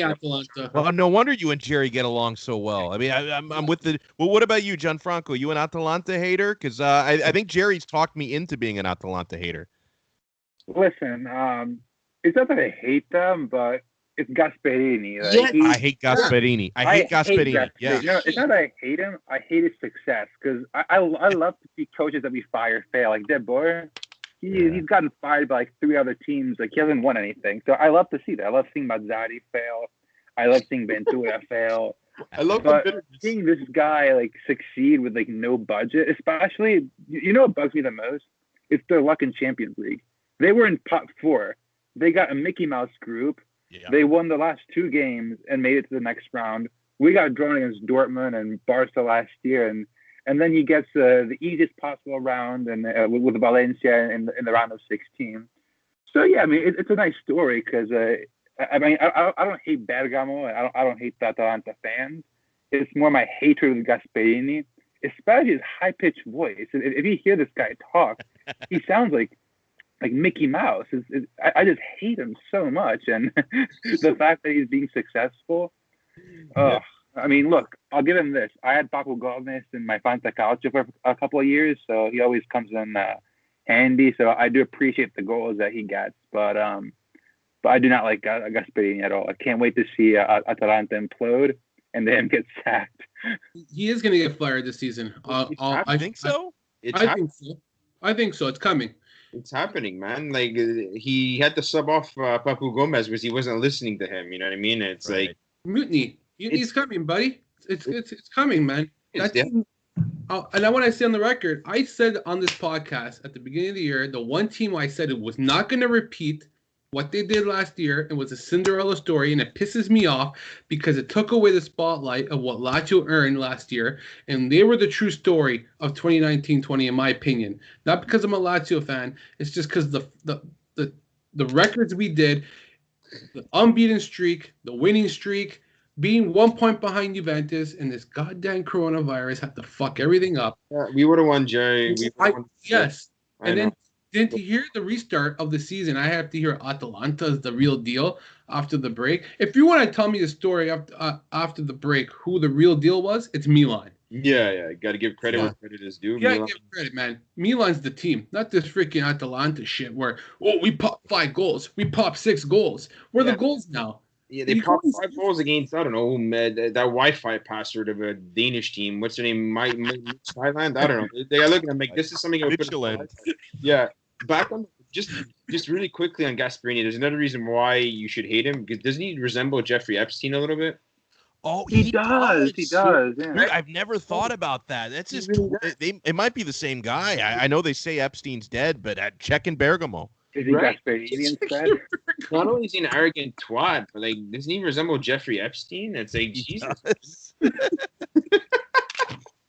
Well, no wonder you and Jerry get along so well. I mean, I'm with the. Well, what about you, Gianfranco? You an Atalanta hater? Because I think Jerry's talked me into being an Atalanta hater. Listen, it's not that I hate them, but it's Gasperini. Like, I hate Gasperini. I hate Gasperini. Yeah. You know, it's not that I hate him. I hate his success because I love to see coaches that we fire fail. Like De Boer, he's gotten fired by like 3 other teams. Like he hasn't won anything. So I love to see that. I love seeing Mazzarri fail. I love seeing Ventura fail. But seeing this guy like succeed with like no budget, especially, you know what bugs me the most? It's their luck in Champions League. They were in pot 4. They got a Mickey Mouse group. Yeah. They won the last 2 games and made it to the next round. We got drawn against Dortmund and Barca last year, and then he gets the easiest possible round and with Valencia in the round of 16. So yeah, I mean it's a nice story because I mean I don't hate Bergamo and I don't hate the Atalanta fans. It's more my hatred of Gasperini, especially his high pitched voice. If you hear this guy talk, he sounds like Mickey Mouse. I just hate him so much, and the fact that he's being successful. I mean, look, I'll give him this. I had Paco Gomez in my Fanta Calcio for a couple of years, so he always comes in handy. So I do appreciate the goals that he gets, but I do not like Gasperini at all. I can't wait to see Atalanta implode and then get sacked. He is going to get fired this season. I think so. I think so. It's coming. It's happening, man. Like he had to sub off Papu Gomez because he wasn't listening to him. You know what I mean? It's like mutiny. He's coming, buddy. It's coming, man. And I want to say on the record, I said on this podcast at the beginning of the year, the one team I said it was not going to repeat what they did last year and was a Cinderella story, and it pisses me off because it took away the spotlight of what Lazio earned last year, and they were the true story of 2019-20 in my opinion. Not because I'm a Lazio fan, it's just because the records we did, the unbeaten streak, the winning streak, being 1 point behind Juventus, and this goddamn coronavirus had to fuck everything up. Yeah, we would have won, Jerry. Yes. Then to hear the restart of the season, I have to hear Atalanta is the real deal after the break. If you want to tell me the story after the break, who the real deal was, it's Milan. Yeah. Got to give credit where credit is due. Yeah, give credit, man. Milan's the team, not this freaking Atalanta shit where, we popped 5 goals. We popped 6 goals. Where are the goals now? Yeah, they popped 5 goals against, I don't know, that Wi-Fi password of a Danish team. What's their name? Thailand? I don't know. They are looking at like, this is something I would put. Yeah. Back on just really quickly on Gasperini, there's another reason why you should hate him, because doesn't he resemble Jeffrey Epstein a little bit? Oh, he does. He does. Yeah. Dude, I've never thought about that. That's just it might be the same guy. I know they say Epstein's dead, but check in Bergamo. Is he Gasperini instead? Not only is he an arrogant twat, but like, doesn't he resemble Jeffrey Epstein? It's like, Jesus.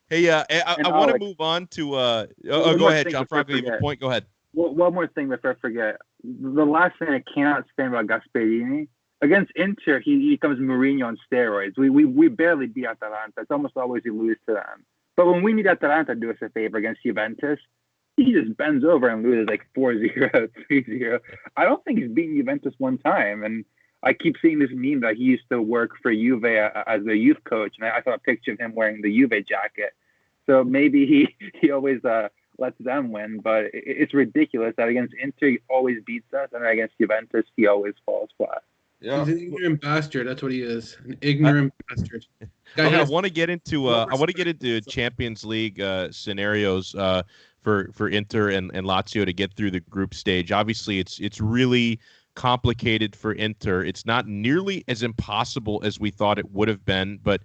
Hey, I want to move on to. Go ahead, Gianfranco. You have a point. Go ahead. One more thing before I forget. The last thing I cannot stand about Gasperini, against Inter, he becomes Mourinho on steroids. We barely beat Atalanta. It's almost always we lose to them. But when we need Atalanta to do us a favor against Juventus, he just bends over and loses like 4-0, 3-0. I don't think he's beaten Juventus one time. And I keep seeing this meme that he used to work for Juve as a youth coach. And I saw a picture of him wearing the Juve jacket. So maybe he always lets them win. But it's ridiculous that against Inter, he always beats us. And against Juventus, he always falls flat. Yeah. He's an ignorant bastard. That's what he is. An ignorant bastard. I want to get into Champions League scenarios for Inter and Lazio to get through the group stage. Obviously, it's really complicated for Inter. It's not nearly as impossible as we thought it would have been, but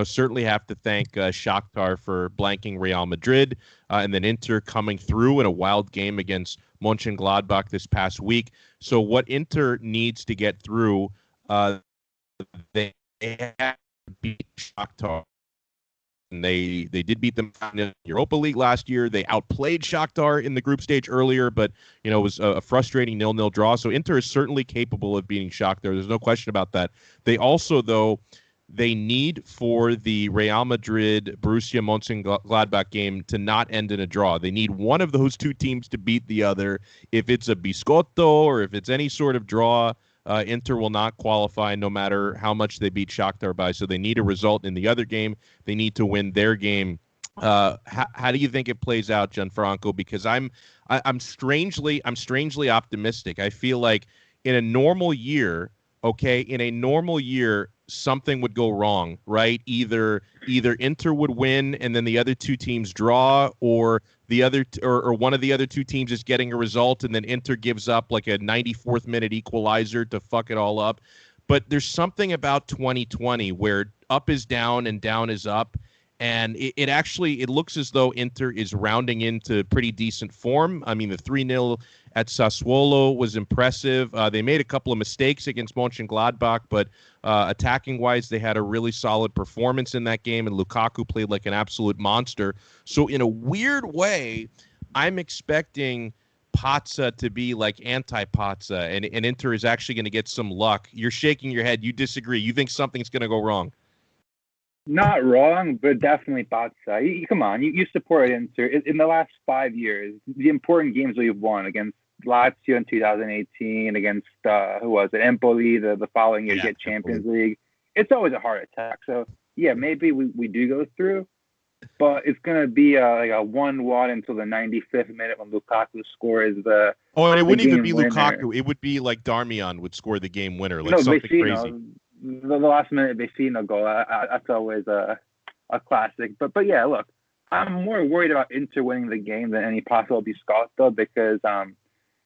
certainly have to thank Shakhtar for blanking Real Madrid, and then Inter coming through in a wild game against Mönchengladbach this past week. So what Inter needs to get through, they have to beat Shakhtar. And they did beat them in the Europa League last year. They outplayed Shakhtar in the group stage earlier, but it was a frustrating 0-0 draw. So Inter is certainly capable of beating Shakhtar. There's no question about that. They also, though, they need for the Real Madrid Borussia Mönchengladbach game to not end in a draw. They need one of those two teams to beat the other. If it's a biscotto or if it's any sort of draw, Inter will not qualify no matter how much they beat Shakhtar by. So they need a result in the other game. They need to win their game. How do you think it plays out, Gianfranco? Because I'm strangely optimistic. I feel like in a normal year, something would go wrong, right? Either Inter would win and then the other two teams draw, or or one of the other two teams is getting a result and then Inter gives up like a 94th minute equalizer to fuck it all up. But there's something about 2020 where up is down and down is up. And it looks as though Inter is rounding into pretty decent form. I mean, the 3-0 at Sassuolo was impressive. They made a couple of mistakes against Mönchengladbach, but attacking-wise, they had a really solid performance in that game, and Lukaku played like an absolute monster. So in a weird way, I'm expecting Pazza to be like anti-Pazza, and Inter is actually going to get some luck. You're shaking your head. You disagree. You think something's going to go wrong. Not wrong, but definitely Pazza. Come on, you support Inter. In the last 5 years, the important games we've won against Lazio in 2018, against, who was it, Empoli the following year, get Champions League. It's always a heart attack. So, yeah, maybe we do go through, but it's going to be like a 1-1 until the 95th minute when Lukaku scores the and it wouldn't even be winner. Lukaku. It would be like Darmian would score the game winner, like something Vecino, crazy. The last minute Vecino goal, that's always a classic. But yeah, look, I'm more worried about Inter winning the game than any possible biscotto, because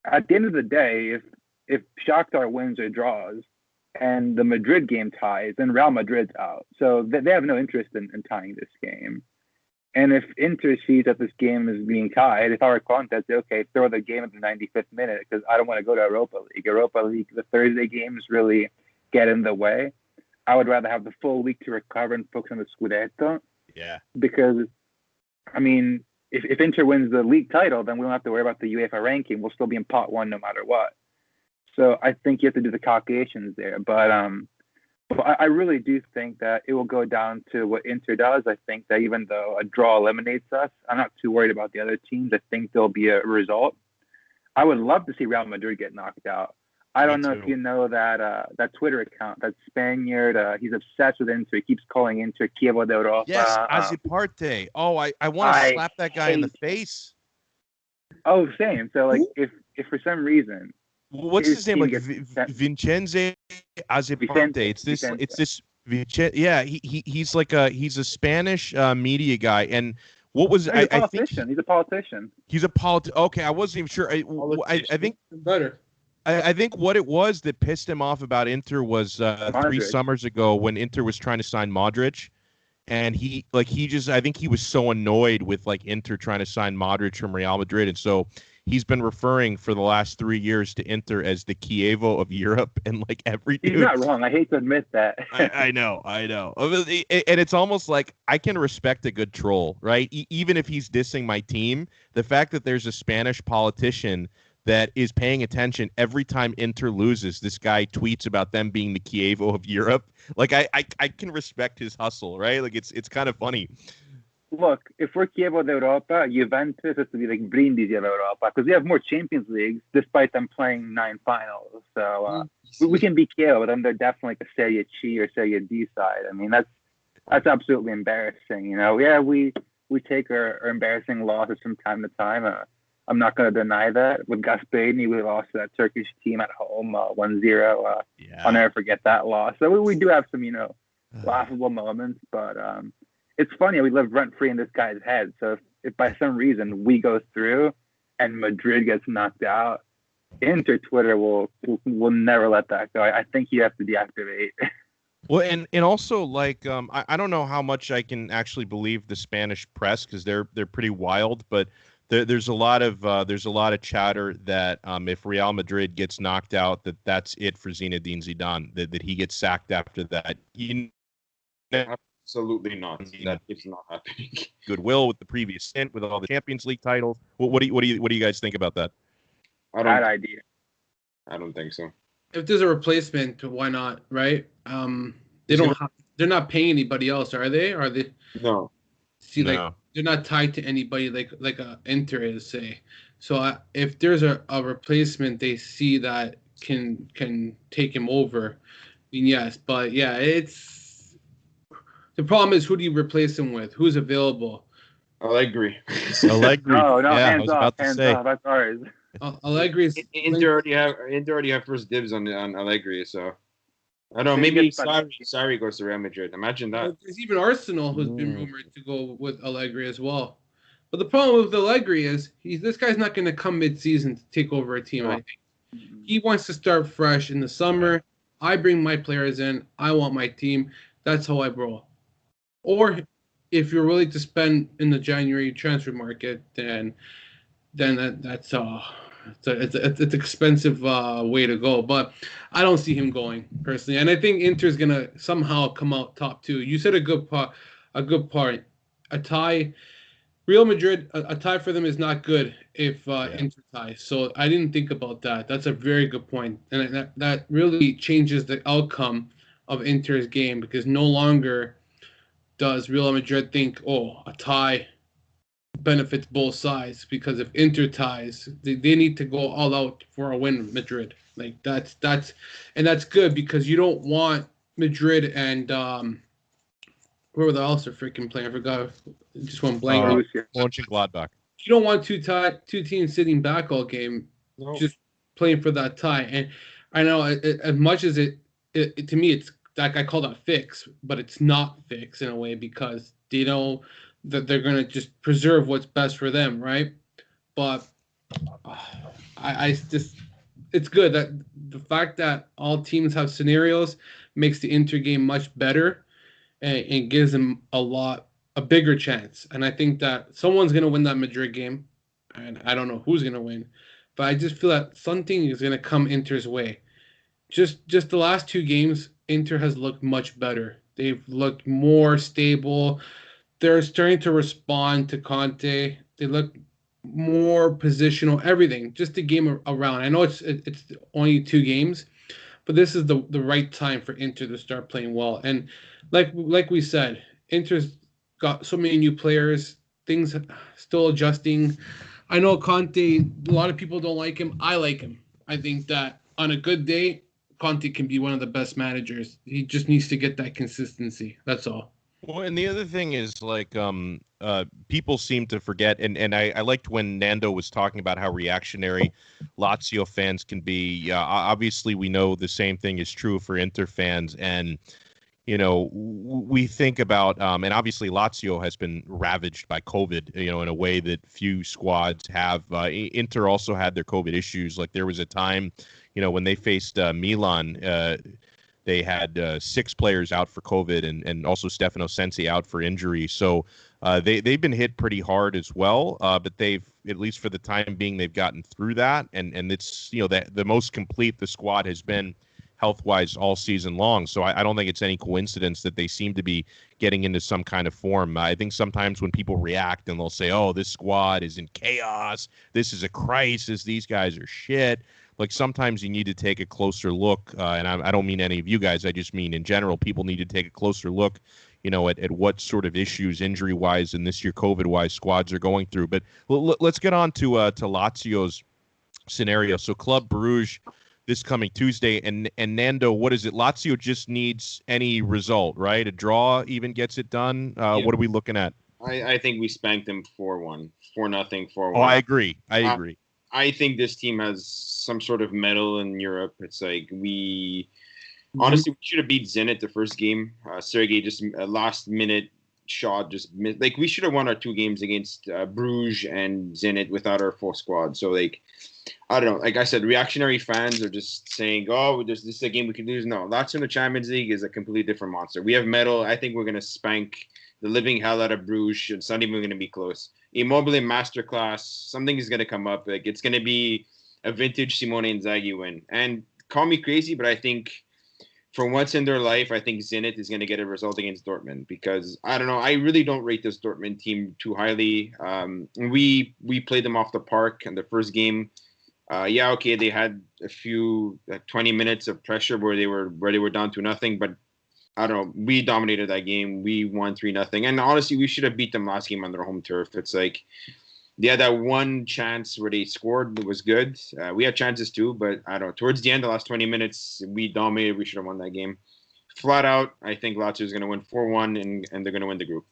at the end of the day, if Shakhtar wins or draws and the Madrid game ties, then Real Madrid's out. So they have no interest in tying this game. And if Inter sees that this game is being tied, if I were Conte, I'd say, okay, throw the game at the 95th minute, because I don't want to go to Europa League. Europa League, the Thursday games really get in the way. I would rather have the full week to recover and focus on the Scudetto. Yeah. Because, I mean, if Inter wins the league title, then we don't have to worry about the UEFA ranking. We'll still be in pot one no matter what. So I think you have to do the calculations there. But I really do think that it will go down to what Inter does. I think that even though a draw eliminates us, I'm not too worried about the other teams. I think there'll be a result. I would love to see Real Madrid get knocked out. I don't know if you know that Twitter account, that Spaniard, he's obsessed with Inter. He keeps calling Inter Chievo d'Europa. Yes, Aziparte. Oh, I want to slap that guy in the face. Oh, same. So, like, if for some reason... What's his name? Like, Vincenzo Aziparte. It's this... Yeah, he's like he's a Spanish media guy. And what was... I think he's a politician. He's a politician. Okay, I wasn't even sure. I think... Better. I think what it was that pissed him off about Inter was 3 summers ago when Inter was trying to sign Modric, and I think he was so annoyed with like Inter trying to sign Modric from Real Madrid, and so he's been referring for the last 3 years to Inter as the Chievo of Europe, and like every dude. He's not wrong. I hate to admit that. I know. And it's almost like I can respect a good troll, right? Even if he's dissing my team, the fact that there's a Spanish politician that is paying attention every time Inter loses. This guy tweets about them being the Chievo of Europe. Like I can respect his hustle, right? Like it's kind of funny. Look, if we're Chievo d'Europa, Juventus has to be like Brindisi of Europa, because we have more Champions Leagues despite them playing 9 finals. So we can be Chievo, but then they're definitely like a Serie C or Serie D side. I mean, that's absolutely embarrassing. Yeah, we take our embarrassing losses from time to time. I'm not going to deny that. With Gasperini, we lost to that Turkish team at home 1-0. I'll never forget that loss. So we do have some, laughable moments. But it's funny. We live rent-free in this guy's head. So if by some reason we go through and Madrid gets knocked out, Inter Twitter will never let that go. I think you have to deactivate. Well, and also like I don't know how much I can actually believe the Spanish press because they're pretty wild, but there's a lot of chatter that if Real Madrid gets knocked out, that's it for Zinedine Zidane, that he gets sacked after that. Absolutely not. That is not happening. Goodwill with the previous stint with all the Champions League titles. What do you guys think about that? Bad idea. I don't think so. If there's a replacement, why not? Right? They're not paying anybody else, are they? Are they? No. See, No. like they're not tied to anybody like a Inter is, say. So if there's a replacement, they see that can take him over, then yes. But yeah, it's the problem is who do you replace him with? Who's available? Allegri. Allegri. No, yeah, hands off. Hands off. That's ours. Allegri is Inter already have first dibs on Allegri, so I don't know. Maybe Sarri goes to Real Madrid. Imagine that. There's even Arsenal who's been rumored to go with Allegri as well. But the problem with Allegri is this guy's not going to come mid-season to take over a team. I think he wants to start fresh in the summer. I bring my players in. I want my team. That's how I roll. Or if you're willing to spend in the January transfer market, then that's it's an expensive way to go. But I don't see him going personally, and I think Inter's gonna somehow come out top two. You said a good part. A tie. Real Madrid, a tie for them is not good if Inter ties. So I didn't think about that. That's a very good point, and that really changes the outcome of Inter's game because no longer does Real Madrid think, oh, a tie benefits both sides, because if Inter ties, they need to go all out for a win. Madrid, like that's good because you don't want Madrid and where were the also freaking playing? I forgot. Just went blank. Mönchengladbach. You don't want two teams sitting back all game, just playing for that tie. And I know as much as it to me, it's like I call that fix, but it's not fix in a way because they know that they're going to just preserve what's best for them, right? But I just, it's good that the fact that all teams have scenarios makes the Inter game much better and gives them a bigger chance. And I think that someone's going to win that Madrid game, and I don't know who's going to win, but I just feel that something is going to come Inter's way. Just the last two games, Inter has looked much better. They've looked more stable. They're starting to respond to Conte. They look more positional, everything, just the game around. I know it's only 2 games, but this is the right time for Inter to start playing well. And like we said, Inter's got so many new players, things still adjusting. I know Conte, a lot of people don't like him. I like him. I think that on a good day, Conte can be one of the best managers. He just needs to get that consistency. That's all. Well, and the other thing is like people seem to forget, and I liked when Nando was talking about how reactionary Lazio fans can be. Obviously, we know the same thing is true for Inter fans, and you know we think about and obviously Lazio has been ravaged by COVID, you know, in a way that few squads have. Inter also had their COVID issues. Like there was a time, you know, when they faced Milan. They had 6 players out for COVID and also Stefano Sensi out for injury. So they've been hit pretty hard as well. But they've, at least for the time being, they've gotten through that. And it's, you know, the most complete the squad has been health-wise all season long. So I don't think it's any coincidence that they seem to be getting into some kind of form. I think sometimes when people react and they'll say, oh, this squad is in chaos, this is a crisis, these guys are shit. Like sometimes you need to take a closer look, and I don't mean any of you guys. I just mean in general, people need to take a closer look, you know, at what sort of issues injury-wise and this year COVID-wise squads are going through. But let's get on to Lazio's scenario. So Club Brugge this coming Tuesday, and Nando, what is it? Lazio just needs any result, right? A draw even gets it done. What are we looking at? I think we spanked them 4-1, 4-0, 4-1. Oh, I agree. I think this team has some sort of medal in Europe. It's like honestly, we should have beat Zenit the first game. Sergei just last minute shot. Like we should have won our 2 games against Bruges and Zenit without our full squad. So like, I don't know. Like I said, reactionary fans are just saying, "Oh, this is a game we can lose." No, Lazio in the Champions League is a completely different monster. We have metal. I think we're gonna spank the living hell out of Bruges. It's not even gonna be close. Immobile masterclass. Something is gonna come up. Like it's gonna be a vintage Simone Inzaghi win. And call me crazy, but I think for once in their life, I think Zenit is going to get a result against Dortmund because I don't know. I really don't rate this Dortmund team too highly. We played them off the park in the first game. Yeah, okay, they had a few 20 minutes of pressure where they were down to nothing, but I don't know. We dominated that game. We won 3-0, and honestly, we should have beat them last game on their home turf. It's like they had that one chance where they scored. It was good. We had chances too, but I don't know. Towards the end, the last 20 minutes, we dominated. We should have won that game. Flat out, I think Lazio is going to win 4-1, and they're going to win the group.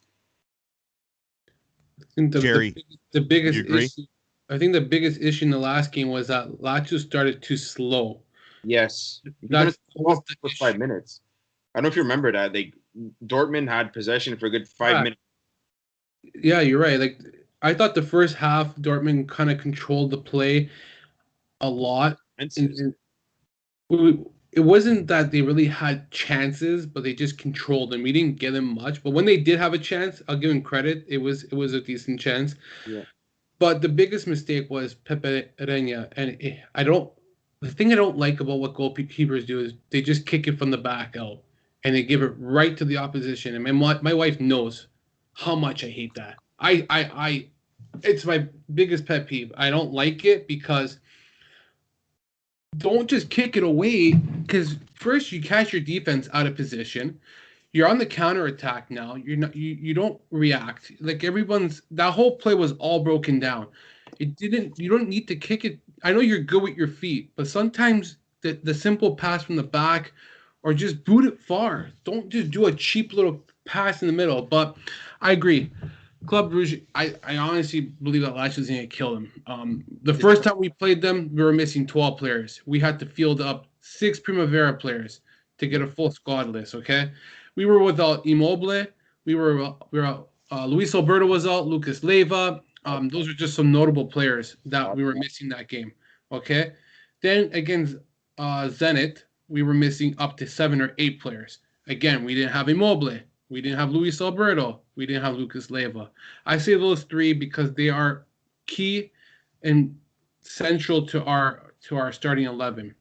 I think Jerry, the biggest you agree? issue. I think the biggest issue in the last game was that Lazio started too slow. Yes, That's the first 5 minutes. I don't know if you remember that. Dortmund had possession for a good 5 minutes. Yeah, you're right. Like I thought the first half, Dortmund kind of controlled the play a lot. It wasn't that they really had chances, but they just controlled them. We didn't get them much, but when they did have a chance, I'll give them credit. It was a decent chance. Yeah. But the biggest mistake was Pepe Reina, and the thing I don't like about what goalkeepers do is they just kick it from the back out, and they give it right to the opposition. And my wife knows how much I hate that. It's my biggest pet peeve. I don't like it because don't just kick it away. Because first you catch your defense out of position. You're on the counter attack now. You don't react. Like that whole play was all broken down. You don't need to kick it. I know you're good with your feet, but sometimes the simple pass from the back or just boot it far. Don't just do a cheap little pass in the middle. But I agree. Club Brugge, I honestly believe that Lazio is going to kill them. The first time we played them, we were missing 12 players. We had to field up 6 Primavera players to get a full squad list, okay? We were without Immobile. We were Luis Alberto was out, Lucas Leiva. Those are just some notable players that we were missing that game, okay? Then against Zenit, we were missing up to 7 or 8 players. Again, we didn't have Immobile. We didn't have Luis Alberto. We didn't have Lucas Leiva. I say those 3 because they are key and central to our starting 11.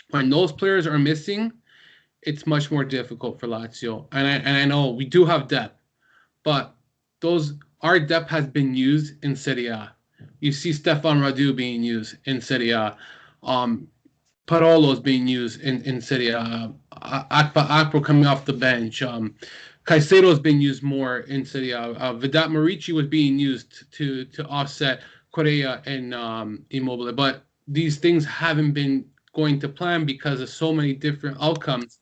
When those players are missing, it's much more difficult for Lazio. And I know we do have depth, but our depth has been used in Serie A. You see Stefan Radu being used in Serie A. Parolo's being used in Serie A. Akpo coming off the bench. Caicedo's been used more in Serie A. Vedat Marici was being used to offset Correa and Immobile. But these things haven't been going to plan because of so many different outcomes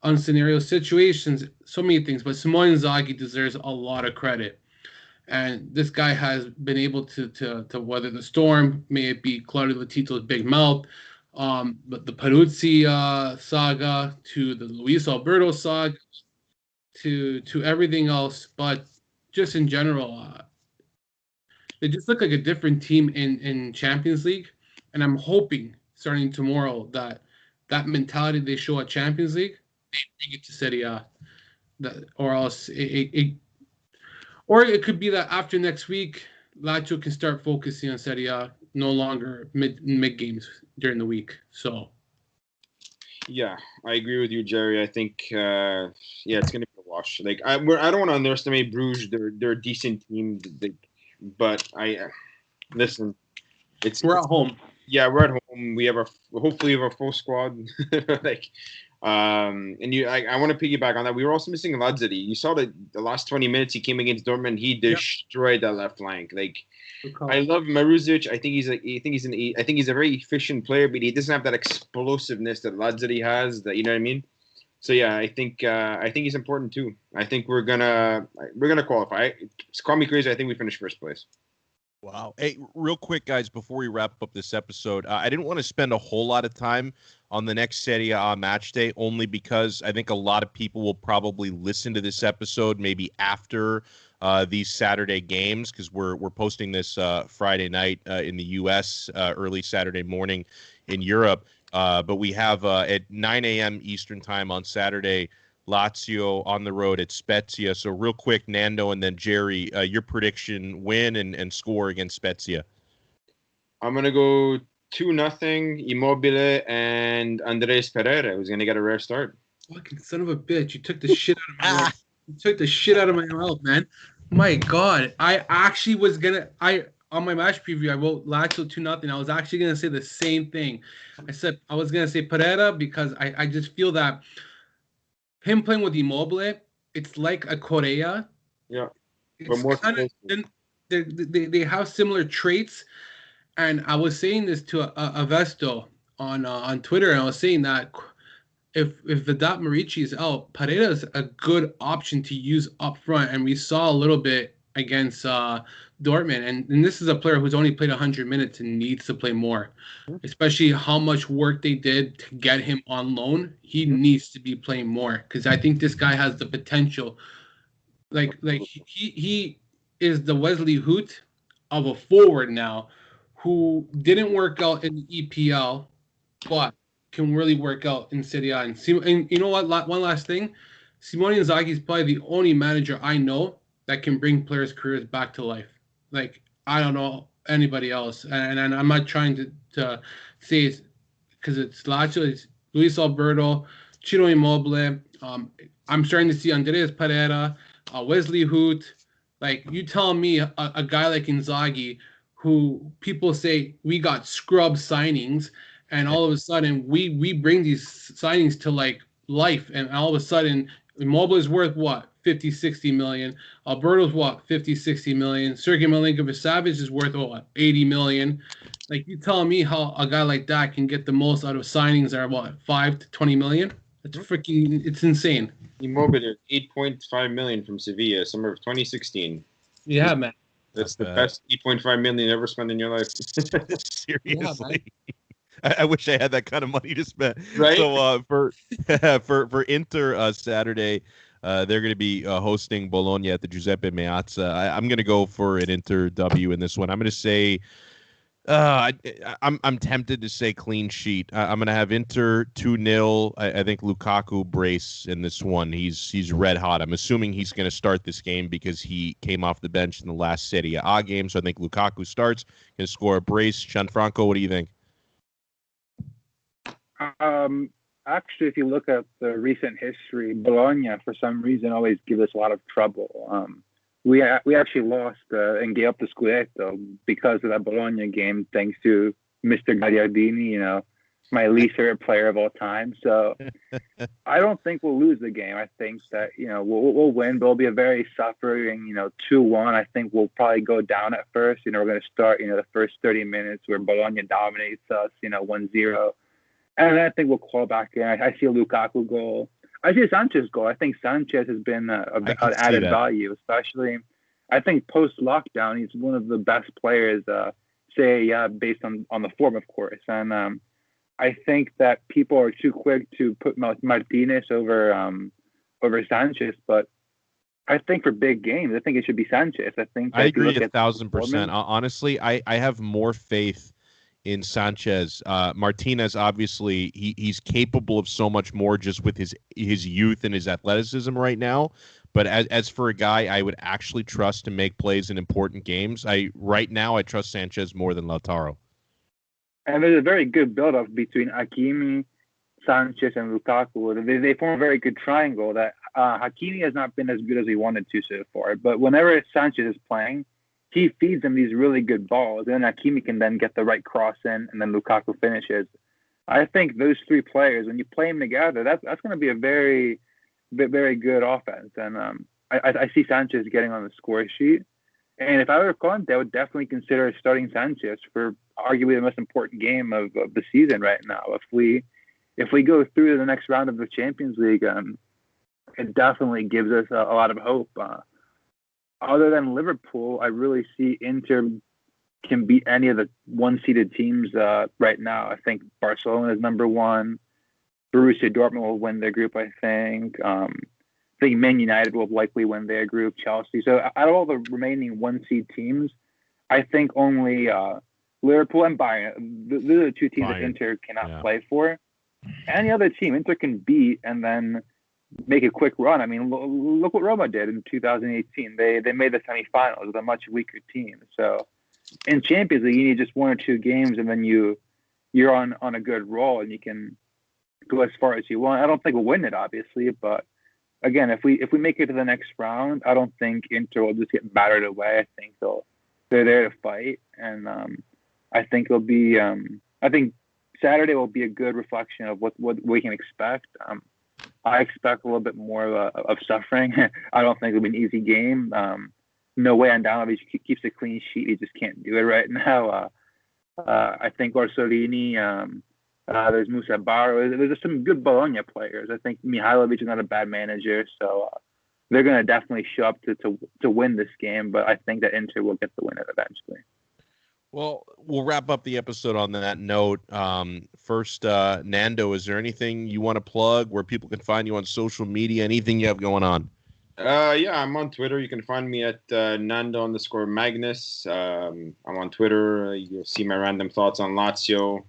on scenario situations, so many things. But Simone Inzaghi deserves a lot of credit. And this guy has been able to weather the storm, may it be Claudio Lotito's big mouth, but the Peruzzi saga, to the Luis Alberto saga, to everything else. But just in general, they just look like a different team in Champions League. And I'm hoping, starting tomorrow, that mentality they show at Champions League, they bring it to Serie A. Or else or it could be that after next week, Lazio can start focusing on Serie A, no longer mid games during the week. So, yeah, I agree with you, Jerry. I think, it's going to be a wash. Like I don't want to underestimate Bruges. They're a decent team, but listen. We're at home. Yeah, we're at home. Hopefully we have a full squad. I want to piggyback on that. We were also missing Lazzari. You saw the last 20 minutes he came against Dortmund. He destroyed that left flank. Like, I love Maruzic. I think he's a very efficient player, but he doesn't have that explosiveness that Lazzari has. That, you know what I mean? So yeah, I think he's important too. I think we're gonna qualify. Call me crazy. I think we finish first place. Wow. Hey, real quick, guys, before we wrap up this episode, I didn't want to spend a whole lot of time on the next Serie A match day, only because I think a lot of people will probably listen to this episode maybe after these Saturday games, because we're posting this Friday night in the U.S., early Saturday morning in Europe. But we have at 9 a.m. Eastern time on Saturday, Lazio on the road at Spezia. So real quick, Nando and then Jerry, your prediction, win and score against Spezia. I'm going to go 2-0 Immobile and Andres Pereira, who's going to get a rare start. Fucking son of a bitch. You took the shit out of my mouth. You took the shit out of my mouth, man. My God. I actually was going to... On my match preview, I wrote Lazio 2-0. I was actually going to say the same thing. I was going to say Pereira because I just feel that him playing with Immobile, it's like a Correa. Yeah. It's kind of... They have similar traits. And I was saying this to Avesto on Twitter, and I was saying that if Vedat Marici is out, Pereira is a good option to use up front. And we saw a little bit against Dortmund. And this is a player who's only played 100 minutes and needs to play more, especially how much work they did to get him on loan. He needs to be playing more because I think this guy has the potential. Like he is the Wesley Hoot of a forward now, who didn't work out in the EPL, but can really work out in Serie A. And you know what? One last thing. Simone Inzaghi is probably the only manager I know that can bring players' careers back to life. Like, I don't know anybody else. And I'm not trying to say it's because it's Lazio, it's Luis Alberto, Ciro Immobile. I'm starting to see Andreas Pereira, Wesley Hoot. Like, you tell me a guy like Inzaghi, who people say we got scrub signings, and all of a sudden we bring these signings to like life, and all of a sudden Immobile is worth what, 50-60 million. Alberto's what, 50-60 million. Sergei Milinkovic-Savic is worth what, 80 million. Like, you telling me how a guy like that can get the most out of signings that are what, 5 to 20 million? That's freaking, it's insane. Immobile, 8.5 million from Sevilla, summer of 2016. Yeah, man. That's the best 8.5 million ever spent in your life. Seriously. Yeah, I wish I had that kind of money to spend. Right? So for Inter Saturday, they're going to be hosting Bologna at the Giuseppe Meazza. I'm going to go for an Inter W in this one. I'm going to say I'm tempted to say clean sheet. I'm going to have Inter 2-0. I think Lukaku brace in this one. He's red hot. I'm assuming he's going to start this game because he came off the bench in the last Serie A game. So I think Lukaku starts, going to score a brace. Gianfranco, what do you think? Actually, if you look at the recent history, Bologna, for some reason, always gives us a lot of trouble. We actually lost and gave up the Scudetto because of that Bologna game, thanks to Mr. Gagliardini, my least favorite player of all time. So I don't think we'll lose the game. I think that, we'll win, but it'll be a very suffering, 2-1. I think we'll probably go down at first. We're going to start, the first 30 minutes where Bologna dominates us, 1-0. And then I think we'll call back in. I see a Lukaku goal. I see a Sanchez goal. I think Sanchez has been an added value, especially, I think post-lockdown, he's one of the best players, based on the form, of course. And I think that people are too quick to put Martinez over Sanchez, but I think for big games, I think it should be Sanchez. I agree 1,000%. Honestly, I have more faith in Sanchez. Martinez, obviously, he's capable of so much more just with his youth and his athleticism right now. But as for a guy I would actually trust to make plays in important games, right now I trust Sanchez more than Lautaro. And there's a very good build-up between Hakimi, Sanchez, and Lukaku. They form a very good triangle that Hakimi has not been as good as he wanted to so far. But whenever Sanchez is playing, he feeds them these really good balls, and then Hakimi can then get the right cross in, and then Lukaku finishes. I think those three players, when you play them together, that's going to be a very, very good offense. And I see Sanchez getting on the score sheet. And if I were Conte, I would definitely consider starting Sanchez for arguably the most important game of the season right now. If we go through to the next round of the Champions League, it definitely gives us a lot of hope. Other than Liverpool, I really see Inter can beat any of the one-seeded teams right now. I think Barcelona is number one. Borussia Dortmund will win their group, I think. I think Man United will likely win their group, Chelsea. So out of all the remaining one-seed teams, I think only Liverpool and Bayern, those are the two teams that Inter cannot play for. Any other team Inter can beat and then make a quick run. I mean, look what Roma did in 2018. They made the semifinals with a much weaker team. So in Champions League, you need just one or two games, and then you're on a good roll, and you can go as far as you want. I don't think we'll win it, obviously, but again, if we make it to the next round, I don't think Inter will just get battered away. I think they're there to fight, and I think it'll be. I think Saturday will be a good reflection of what we can expect. I expect a little bit more of suffering. I don't think it'll be an easy game. No way Andanovic keeps a clean sheet. He just can't do it right now. I think Orsolini, there's Musa Barro. There's just some good Bologna players. I think Mihailovic is not a bad manager, so they're going to definitely show up to win this game. But I think that Inter will get the winner eventually. Well, we'll wrap up the episode on that note. First, Nando, is there anything you want to plug where people can find you on social media? Anything you have going on? Yeah, I'm on Twitter. You can find me at Nando_Magnus. I'm on Twitter. You'll see my random thoughts on Lazio,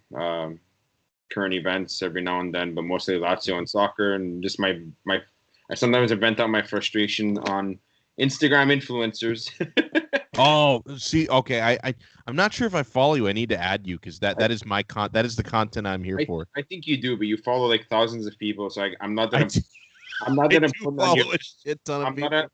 current events every now and then, but mostly Lazio and soccer. And just I sometimes vent out my frustration on Instagram influencers. Oh, see, okay. I'm not sure if I follow you. I need to add you because that is the content I'm here for. I think you do, but you follow like thousands of people, so I'm not that important on your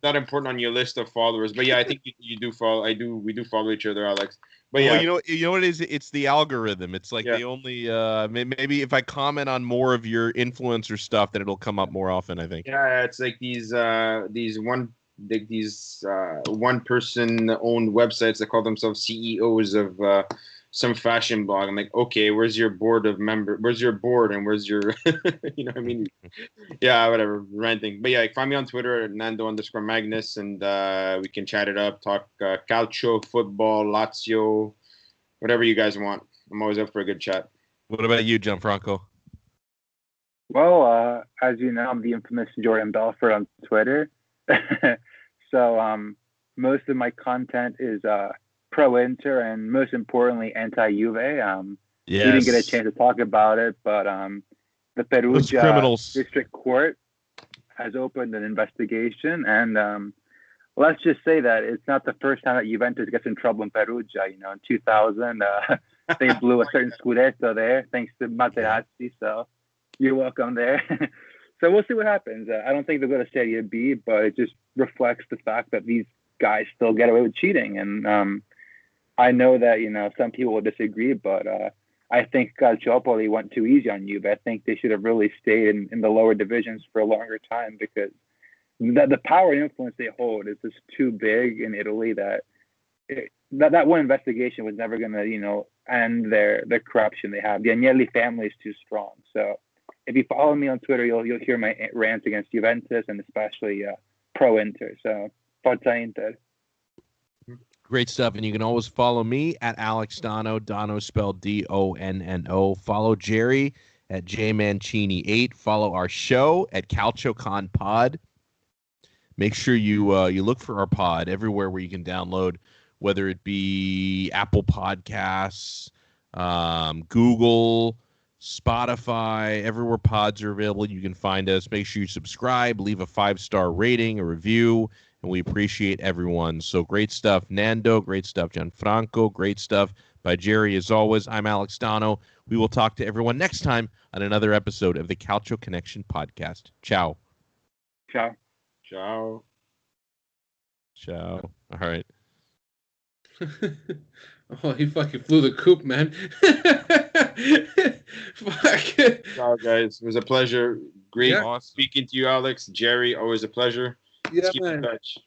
that important on your list of followers. But yeah, I think you do follow. We do follow each other, Alex. But yeah, well, you know what it is? It's the algorithm. It's like they only maybe if I comment on more of your influencer stuff, then it'll come up more often, I think. Yeah, it's like these one person owned websites that call themselves CEOs of some fashion blog. I'm like, okay, where's your board and where's your you know what I mean? Yeah, whatever, ranting. But yeah, find me on Twitter at Nando_Magnus, and we can chat it up, talk calcio, football, Lazio, whatever you guys want. I'm always up for a good chat. What about you, Gianfranco? Well, as you know, I'm the infamous Jordan Belfort on Twitter. So most of my content is pro-Inter and most importantly anti-Juve. We didn't get a chance to talk about it, but the Perugia District Court has opened an investigation, and let's just say that it's not the first time that Juventus gets in trouble in Perugia. You know, in 2000, they blew a certain Scudetto there thanks to Materazzi, so you're welcome there. So we'll see what happens. I don't think they're going to Serie B, but it just reflects the fact that these guys still get away with cheating. And I know that, you know, some people will disagree, but I think Calciopoli went too easy on you. But I think they should have really stayed in the lower divisions for a longer time because the power and influence they hold is just too big in Italy that one investigation was never going to, you know, end their corruption they have. The Agnelli family is too strong. So if you follow me on Twitter, you'll hear my rants against Juventus and especially pro-Inter. So, Forza Inter. Great stuff. And you can always follow me at Alex Donno. Donno spelled Donno. Follow Jerry at JMancini8. Follow our show at CalcioCon Pod. Make sure you look for our pod everywhere where you can download, whether it be Apple Podcasts, Google, Spotify, everywhere pods are available. You can find us. Make sure you subscribe, leave a 5-star rating, a review, and we appreciate everyone. So great stuff, Nando. Great stuff, Gianfranco. Great stuff by Jerry. As always, I'm Alex Donno. We will talk to everyone next time on another episode of the Calcio Connection podcast. Ciao. Ciao. Ciao. Ciao. All right. Oh, he fucking flew the coop, man. Fuck. Ciao, guys. It was a pleasure. Great speaking to you, Alex. Jerry, always a pleasure. Yeah, Let's keep man. in touch.